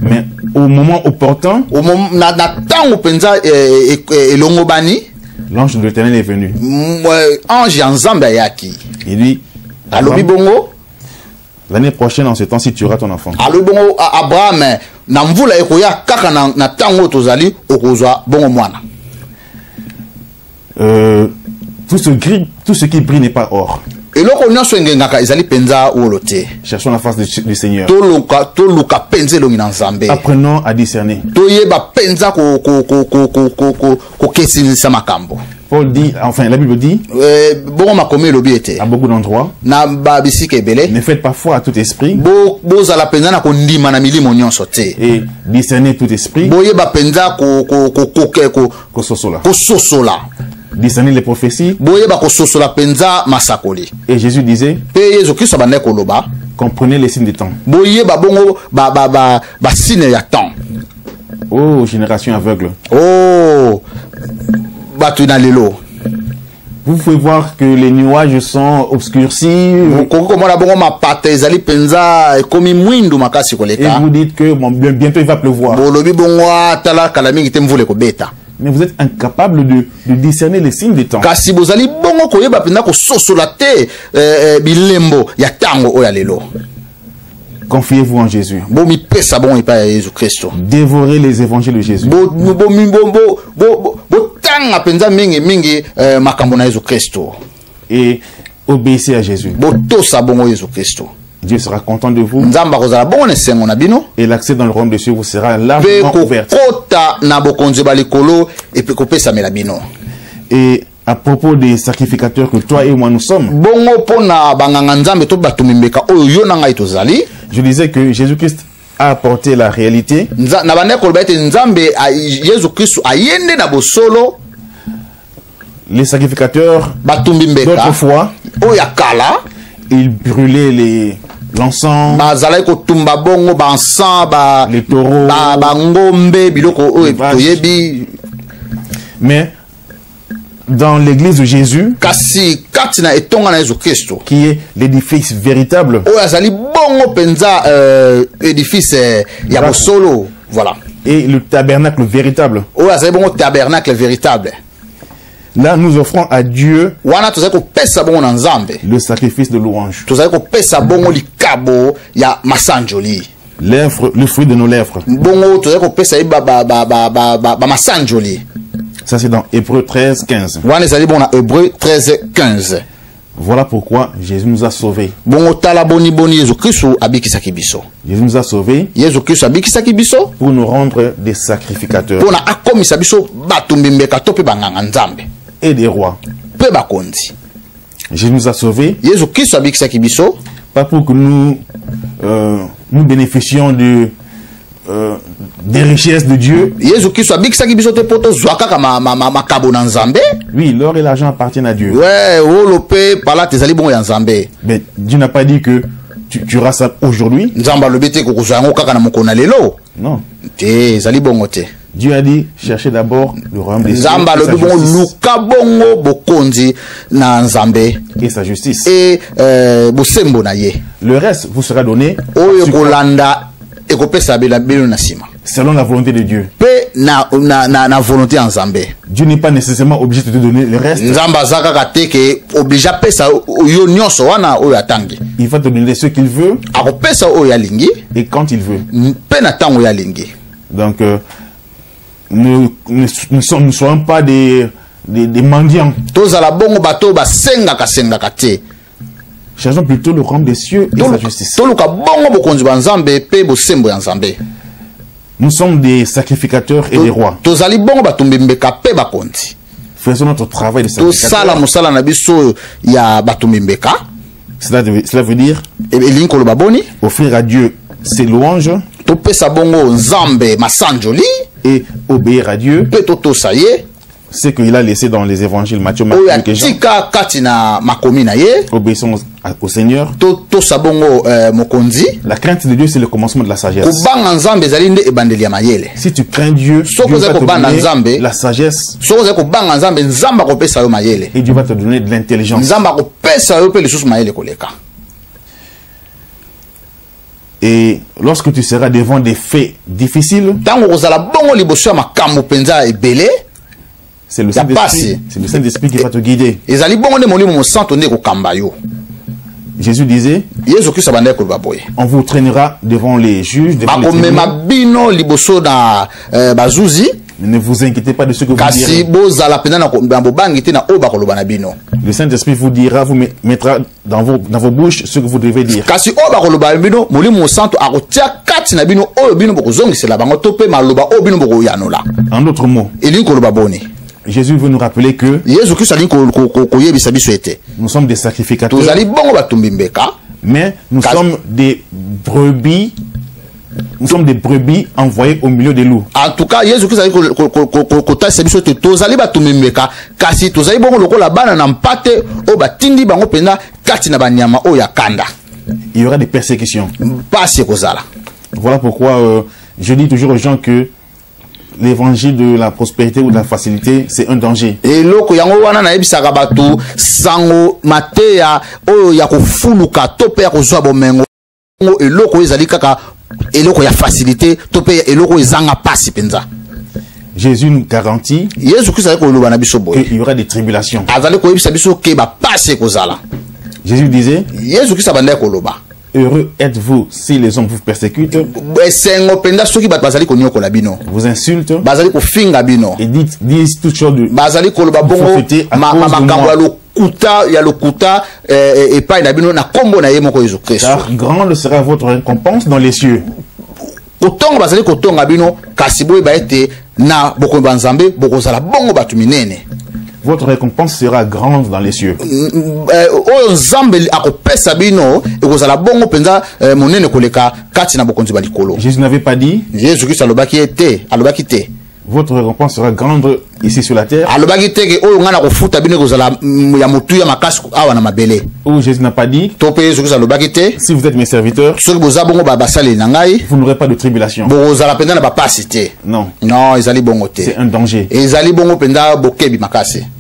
mais au moment opportun, l'ange de l'Éternel est venu. Il dit, l'année prochaine, en ce temps-ci, tu auras ton enfant. Tout ce qui brille n'est pas or. Cherchons la face du Seigneur. Apprenons à discerner. Paul dit, enfin la Bible dit, à beaucoup d'endroits, ne faites pas foi à tout esprit et discernez tout esprit. Discerner les prophéties. Et Jésus disait, comprenez les signes des temps. Oh, génération aveugle. Oh, vous pouvez voir que les nuages sont obscurcis. Et vous dites que bon, bientôt il va pleuvoir. Mais vous êtes incapable de discerner les signes des temps. Confiez-vous en Jésus. Dévorez les évangiles de Jésus. Et obéissez à Jésus. Dieu sera content de vous. Et l'accès dans le royaume des cieux vous sera largement ouvert. Et à propos des sacrificateurs que toi et moi nous sommes, je disais que Jésus-Christ a apporté la réalité. Les sacrificateurs d'autrefois, ils brûlaient l'encens, les taureaux, mais dans l'église de Jésus, qui est l'édifice véritable, voilà, et le tabernacle véritable, là, nous offrons à Dieu le sacrifice de louange. Le fruit de nos lèvres. Ça, c'est dans Hébreux 13, 15. Voilà pourquoi Jésus nous a sauvés. Jésus nous a sauvés pour nous rendre des sacrificateurs et des rois. Jésus nous a sauvés pas pour que nous bénéficions des richesses de Dieu. Oui, l'or et l'argent appartiennent à Dieu. Mais Dieu n'a pas dit que tu auras ça aujourd'hui. Non. Dieu a dit, cherchez d'abord le royaume des cieux et sa justice. Et le reste vous sera donné selon la volonté de Dieu. Dieu n'est pas nécessairement obligé de te donner le reste. Il va te donner ce qu'il veut et quand il veut. Donc, ne soyons pas des mendiants. Cherchons plutôt le royaume des cieux et sa justice. Nous sommes des sacrificateurs et des rois. Faisons notre travail de sacrificateur. Cela veut dire offrir à Dieu ses louanges et obéir à Dieu, ce qu'il a laissé dans les évangiles Matthieu, Marc, Luc et Jean. Obéissons au Seigneur. La crainte de Dieu, c'est le commencement de la sagesse. Si tu crains Dieu, Dieu va te donner la sagesse et Dieu va te donner de l'intelligence. Et lorsque tu seras devant des faits difficiles, c'est le Saint-Esprit qui va te guider. Jésus disait, on vous traînera devant les juges, devant les tribunaux. Ne vous inquiétez pas de ce que vous direz. Le Saint-Esprit vous dira, vous mettra dans vos bouches ce que vous devez dire. En d'autres mots, Jésus veut nous rappeler que nous sommes des sacrificateurs, mais nous sommes des brebis. Nous sommes des brebis envoyés au milieu des loups. En tout cas, il y aura des persécutions. Voilà pourquoi je dis toujours aux gens que l'évangile de la prospérité ou de la facilité, c'est un danger. Jésus nous garantit qu'il y aura des tribulations. Jésus disait, heureux êtes-vous si les hommes vous persécutent, vous insultent et disent toutes choses de fausseté à cause de moi. Car grande sera votre récompense dans les cieux. Votre récompense sera grande dans les cieux. Jésus n'avait pas dit votre récompense sera grande ici sur la terre. Ou Jésus n'a pas dit si vous êtes mes serviteurs, vous n'aurez pas de tribulation. Non. C'est un danger.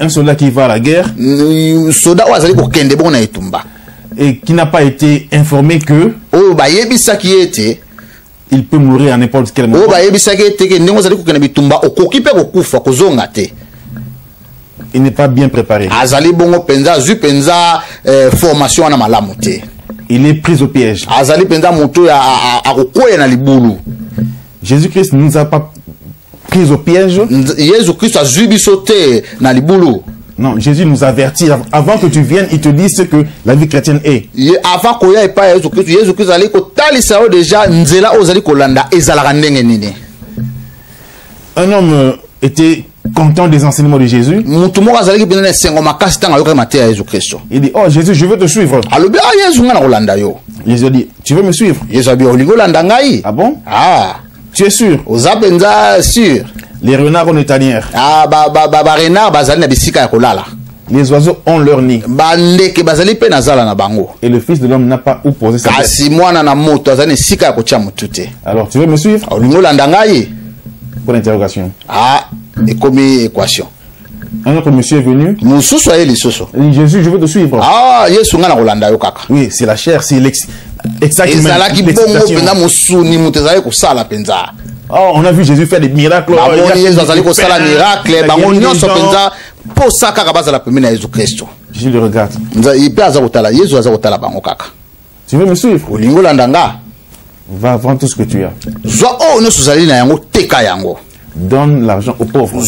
Un soldat qui va à la guerre et qui n'a pas été informé que il peut mourir à n'importe quel moment. Il n'est pas bien préparé. Il est pris au piège. Jésus-Christ ne nous a pas pris au piège. Non, Jésus nous avertit avant que tu viennes, il te dit ce que la vie chrétienne est. Un homme était content des enseignements de Jésus. Il dit, oh Jésus, je veux te suivre. Jésus a dit, tu veux me suivre? Ah bon? Tu es sûr? Ozapenza sûr. Les renards ont des tanières. Ah renard bazali na bisika ya kolala. Les oiseaux ont leur nid. Bandeke bazali pe nazala na bango. Et le fils de l'homme n'a pas où poser sa tête. Kasi mwana na moto azali sika ya kotia mutute. Alors tu veux me suivre? Olingo landangai. Pour l'interrogation. Ah, économie équation. Un autre monsieur est venu. Il dit, Jésus, je veux te suivre. Ah, Yesu ngana kolanda yo kaka. Oui, c'est la chair, c'est exactement. Oh, on a vu Jésus faire des miracles. Jésus le regarde. Tu veux me suivre? Va vendre tout ce que tu as. Donne l'argent aux pauvres.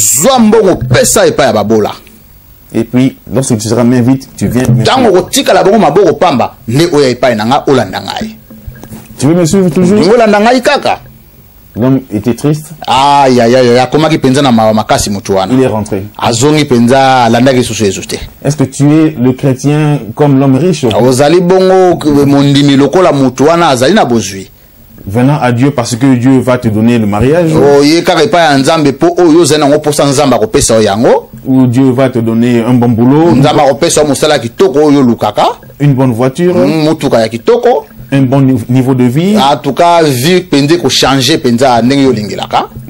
Et puis, lorsque tu seras main vite, tu viens. Tu veux me suivre toujours? L'homme était triste. Il est rentré. Est-ce que tu es le chrétien comme l'homme riche? Venant à Dieu parce que Dieu va te donner le mariage. Ou Dieu va te donner un bon boulot. Une bonne voiture. Un bon niveau de vie. En tout cas, vie peut changer.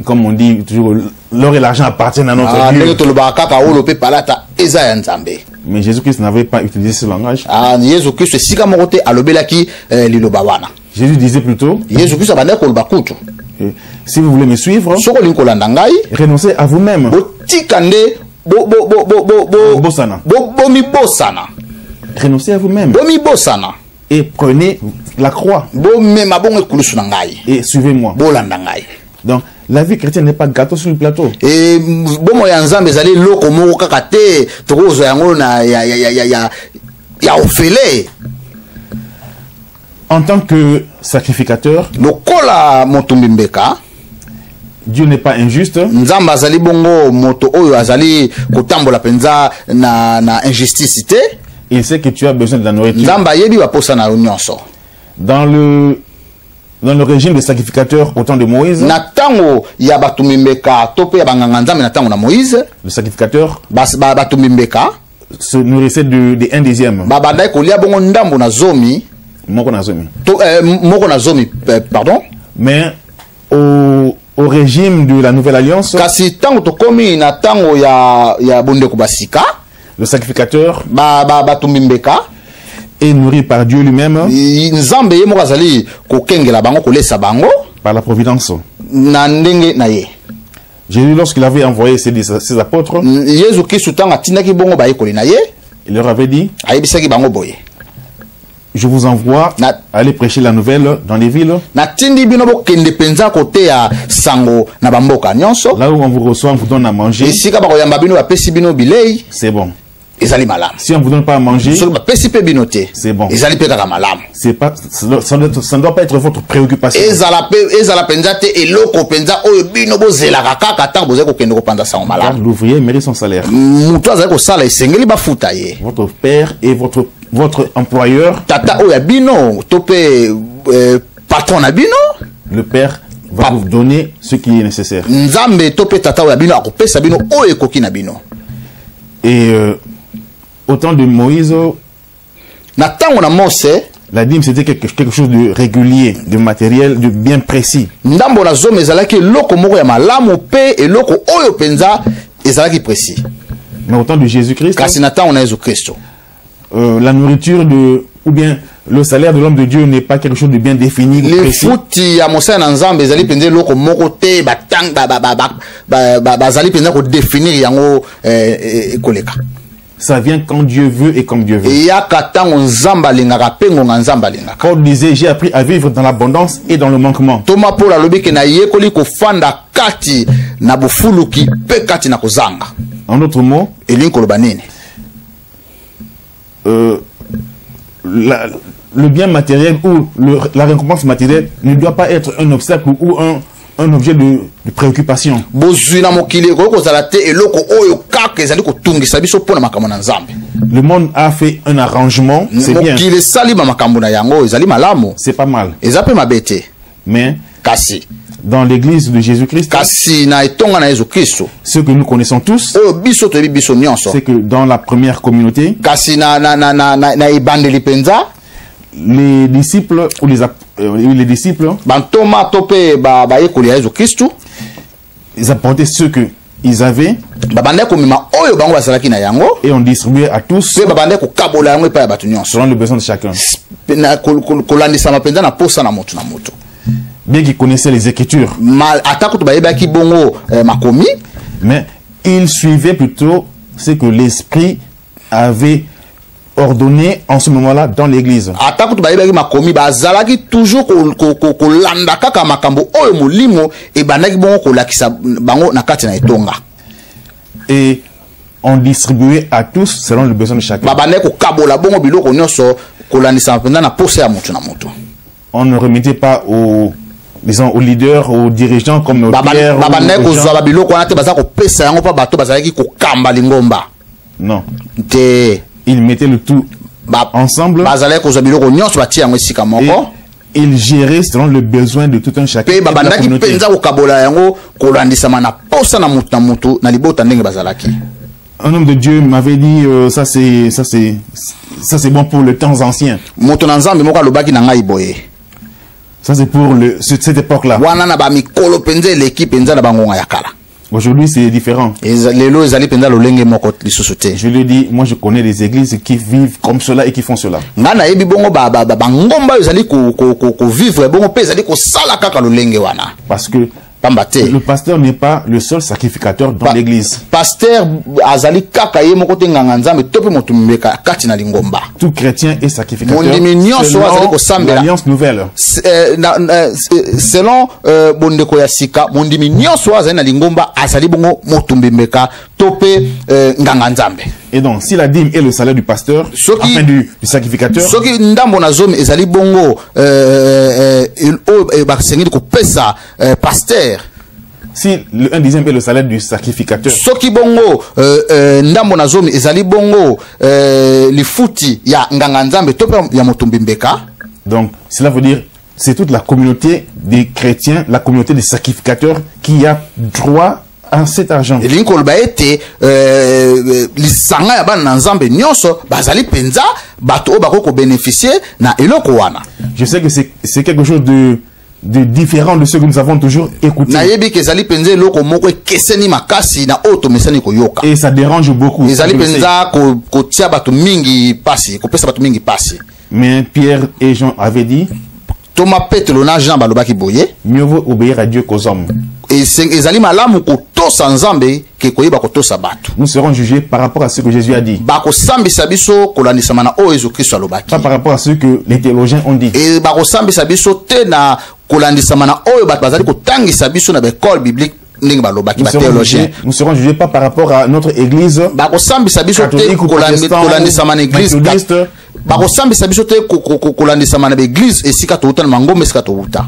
Comme on dit toujours, l'or et l'argent appartiennent à notre Dieu. Mais Jésus-Christ n'avait pas utilisé ce langage. Jésus disait plutôt, si vous voulez me suivre, renoncez à vous-même. Renoncez à vous-même. Et prenez la croix. Et suivez-moi. Donc, la vie chrétienne n'est pas gâteau sur le plateau. En tant que sacrificateur, Dieu n'est pas injuste. Il sait que tu as besoin de la nourriture. Dans le régime des sacrificateurs au temps de Moïse, le sacrificateur se nourrissait de 1/10. Pardon. Mais au régime de la Nouvelle Alliance, le sacrificateur est nourri par Dieu lui-même, par la providence. Jésus, lorsqu'il avait envoyé ses apôtres, il leur avait dit, je vous envoie aller prêcher la nouvelle dans les villes. Là où on vous reçoit, on vous donne à manger. C'est bon. Si on ne vous donne pas à manger, c'est bon. Pas, ça ne doit pas être votre préoccupation. Car l'ouvrier mérite son salaire. Votre père et votre employeur, le père va vous donner ce qui est nécessaire. Et au temps de Moïse, la dîme c'était quelque chose de régulier, de matériel, de bien précis. Mais au temps de Jésus-Christ, la nourriture ou bien le salaire de l'homme de Dieu n'est pas quelque chose de bien défini. Ça vient quand Dieu veut et comme Dieu veut. Paul disait, j'ai appris à vivre dans l'abondance et dans le manquement. En d'autres mots, le bien matériel ou la récompense matérielle ne doit pas être un obstacle ou un objet de préoccupation. Le monde a fait un arrangement, c'est bien. C'est pas mal. Mais dans l'église de Jésus-Christ, ce que nous connaissons tous, c'est que dans la première communauté, les disciples ou les disciples, ils apportaient ce qu'ils avaient et on distribuait à tous selon le besoin de chacun. Bien qu'ils connaissaient les Écritures, mais ils suivaient plutôt ce que l'Esprit avait ordonné en ce moment-là dans l'église. Et on distribuait à tous selon le besoin de chacun. On ne remettait pas aux, disons, aux leaders, aux dirigeants comme nos pères. Non. Ils mettaient le tout ensemble. Et ils géraient selon le besoin de tout un chacun. Un homme de Dieu m'avait dit ça c'est bon pour le temps ancien. Ça c'est pour cette époque-là. Aujourd'hui c'est différent. Je lui dis, moi je connais des églises qui vivent comme cela et qui font cela. Parce que le pasteur n'est pas le seul sacrificateur dans l'église. Tout chrétien est sacrificateur selon l'alliance nouvelle. Selon et donc, si la dîme est le salaire du pasteur, enfin du sacrificateur, si le 1/10 est le salaire du sacrificateur, donc cela veut dire c'est toute la communauté des chrétiens, la communauté des sacrificateurs qui a droit à cet argent. Je sais que c'est quelque chose de différent de ce que nous avons toujours écouté. Et ça dérange beaucoup. Mais Pierre et Jean avaient dit, mieux vaut obéir à Dieu qu'aux hommes. Nous serons jugés par rapport à ce que Jésus a dit, pas par rapport à ce que les théologiens ont dit. Nous serons jugés pas par rapport à notre église catholique ou protestante, méthodiste.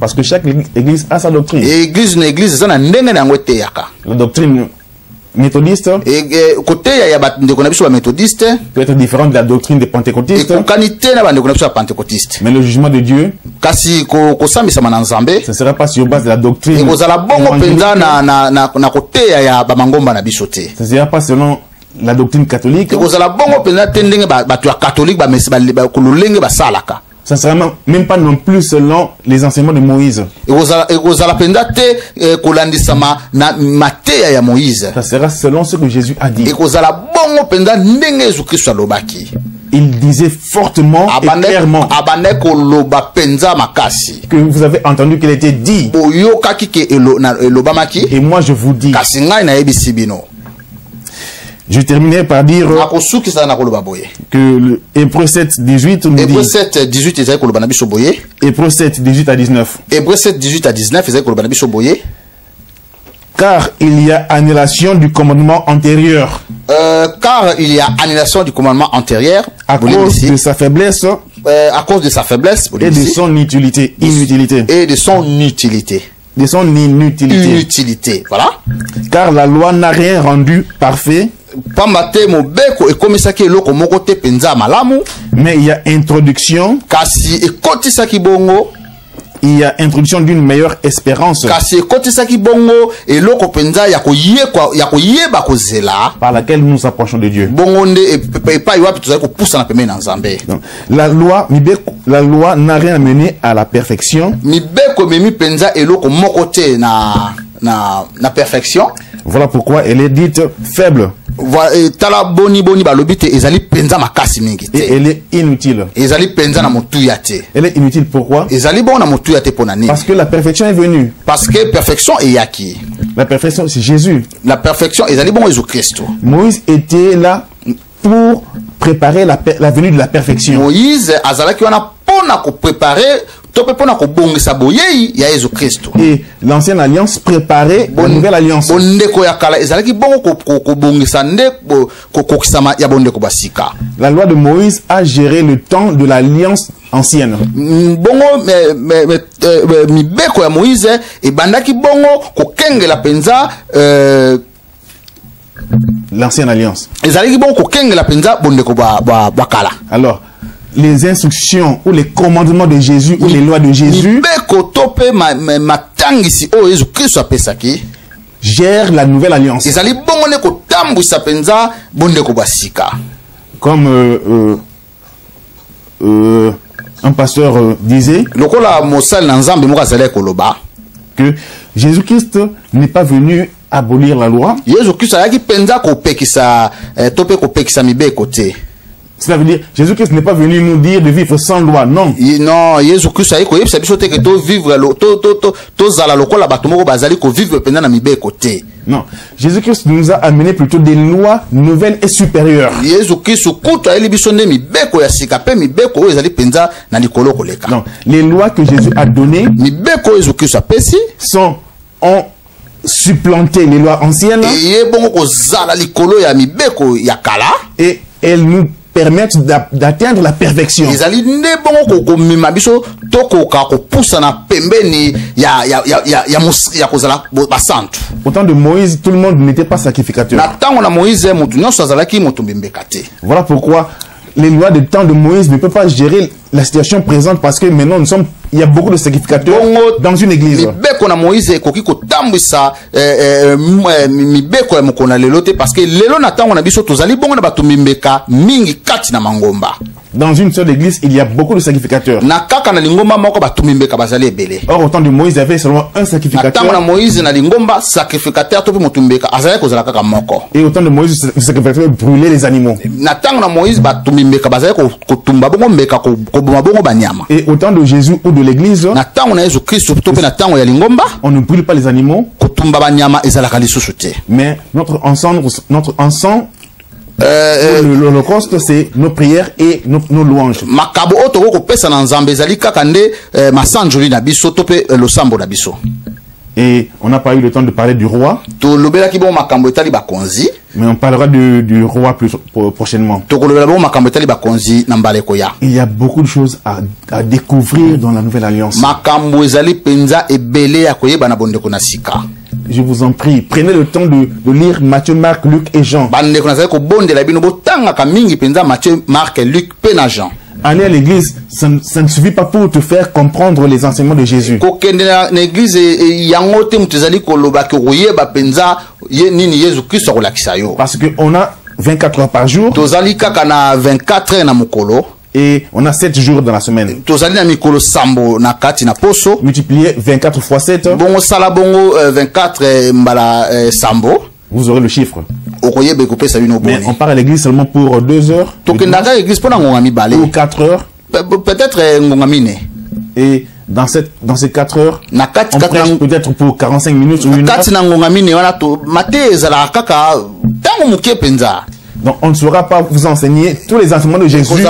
Parce que chaque église a sa doctrine. La doctrine méthodiste peut être différente de la doctrine des pentecôtistes. Mais le jugement de Dieu, ce ne sera pas sur base de la doctrine. Ce ne sera pas selon la doctrine catholique. Ça ne sera même pas non plus selon les enseignements de Moïse. Ça sera selon ce que Jésus a dit. Il disait fortement et clairement que vous avez entendu qu'il était dit. Et moi je vous dis. Je terminerai par dire que Hébreux 7, 18 nous dit. Hébreux 7, 18 à 19. Car il y a annulation du commandement antérieur. À cause de sa faiblesse. Et de son utilité. Voilà. Car la loi n'a rien rendu parfait. Mais il y a introduction il y a introduction d'une meilleure espérance par laquelle nous nous approchons de Dieu. La loi n'a rien amené à la perfection. Voilà pourquoi elle est dite faible. Et elle est inutile. Elle est inutile pourquoi? Parce que la perfection est venue. Parce que perfection est acquis. La perfection c'est Jésus. La perfection est Jésus-Christ. Moïse était là pour préparer la venue de la perfection. Moïse azalaki wana pona ko préparer et l'ancienne alliance préparait la nouvelle alliance. La loi de Moïse a géré le temps de l'alliance ancienne. L'ancienne alliance. Alors, les instructions ou les commandements de Jésus ou les lois de Jésus gèrent la nouvelle alliance. Comme un pasteur disait que Jésus-Christ n'est pas venu abolir la loi. Cela veut dire Jésus-Christ n'est pas venu nous dire de vivre sans loi, non. Non, Jésus-Christ non, Jésus-Christ nous a amené plutôt des lois nouvelles et supérieures. Non, les lois que Jésus a données ont supplanté les lois anciennes et elles nous permettent d'atteindre la perfection. Au temps de Moïse, tout le monde n'était pas sacrificateur. Voilà pourquoi les lois du temps de Moïse ne peuvent pas gérer la situation présente, parce que maintenant il y a beaucoup de sacrificateurs dans une église. Dans une seule église, il y a beaucoup de sacrificateurs. Or, au temps de Moïse, il y avait seulement un sacrificateur. Et au temps de Moïse, le sacrificateur brûlait les animaux. Et au temps de Jésus ou de l'église, on ne brûle pas les animaux, mais notre encens, l'Holocauste, c'est nos prières et nos louanges. Et on n'a pas eu le temps de parler du roi, mais on parlera du roi plus prochainement. Il y a beaucoup de choses à découvrir dans la nouvelle alliance. Je vous en prie, prenez le temps de lire Matthieu, Marc, Luc et Jean. Aller à l'église, ça ne suffit pas pour te faire comprendre les enseignements de Jésus. Parce qu'on a 24 heures par jour. Et on a 7 jours dans la semaine. Multipliez 24 fois 7. Vous aurez le chiffre. Mais on part à l'église seulement pour 2 heures. Ou 4 heures. Peut-être. Et dans ces 4 heures, on prêche peut-être pour 45 minutes ou 1 heure. Donc on ne saura pas vous enseigner tous les enseignements de Jésus.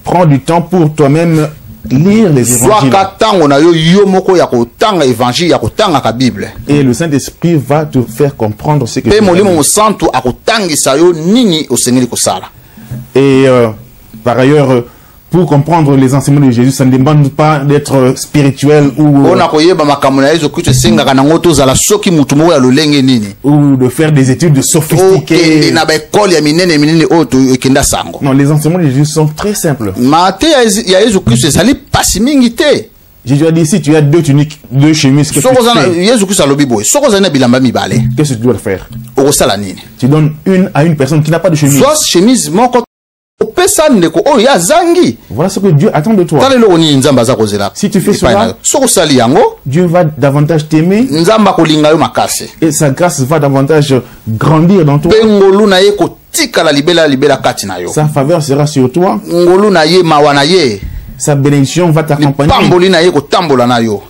Prends du temps pour toi-même lire les évangiles. Et le Saint-Esprit va te faire comprendre ce que tu veux. Et par ailleurs, Pour comprendre les enseignements de Jésus, ça ne demande pas d'être spirituel ou de faire des études sophistiquées. Non, les enseignements de Jésus sont très simples. Jésus a dit, si tu as 2 tuniques, 2 chemises, qu'est-ce que tu dois faire? Tu donnes une à une personne qui n'a pas de chemise. Voilà ce que Dieu attend de toi. Si tu fais cela, Dieu va davantage t'aimer et sa grâce va davantage grandir dans toi. Sa faveur sera sur toi. Sa bénédiction va t'accompagner.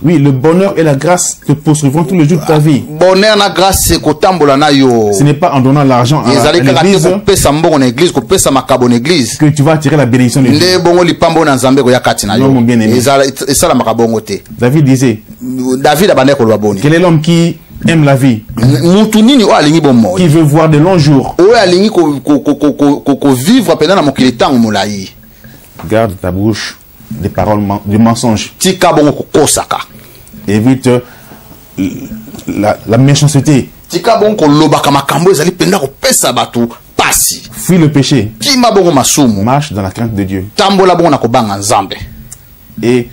Oui, le bonheur et la grâce te poursuivront tous les jours de ta vie. Ce n'est pas en donnant l'argent à l'église que tu vas attirer la bénédiction de Dieu. Non, mon bien-aimé. David disait, quel est l'homme qui aime la vie, qui veut voir de longs jours? Garde ta bouche des paroles du mensonge. Évite la méchanceté. Fuis le péché. Marche dans la crainte de Dieu. Et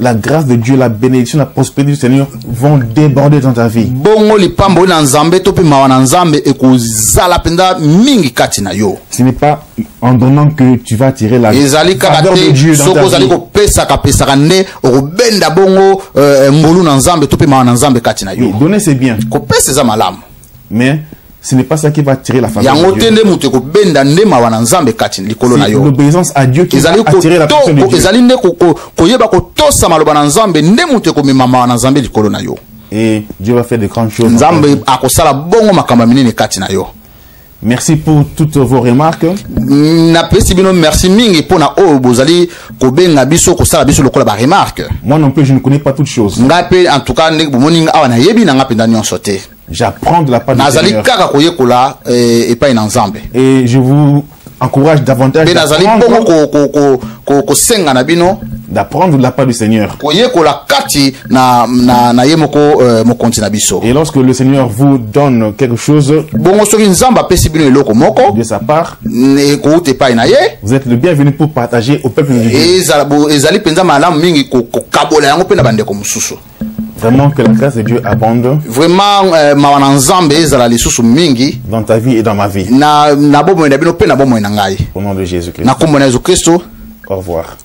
la grâce de Dieu, la bénédiction, la prospérité du Seigneur vont déborder dans ta vie. Ce n'est pas en donnant que tu vas tirer la faveur de Dieu dans ta vie. Oui, donner c'est bien. Mais ce n'est pas ça qui va tirer la faveur de Dieu. C'est l'obéissance à Dieu qui va attirer la faveur de Dieu. Et Dieu va faire de grandes choses. Merci pour toutes vos remarques. Moi non plus, je ne connais pas toutes choses. J'apprends de la part du Seigneur. Et je vous encourage davantage d'apprendre de la part du Seigneur. Et lorsque le Seigneur vous donne quelque chose de sa part, vous êtes le bienvenu pour partager au peuple de Dieu. Vraiment que la grâce de Dieu abonde dans ta vie et dans ma vie. Au nom de Jésus-Christ. Au revoir.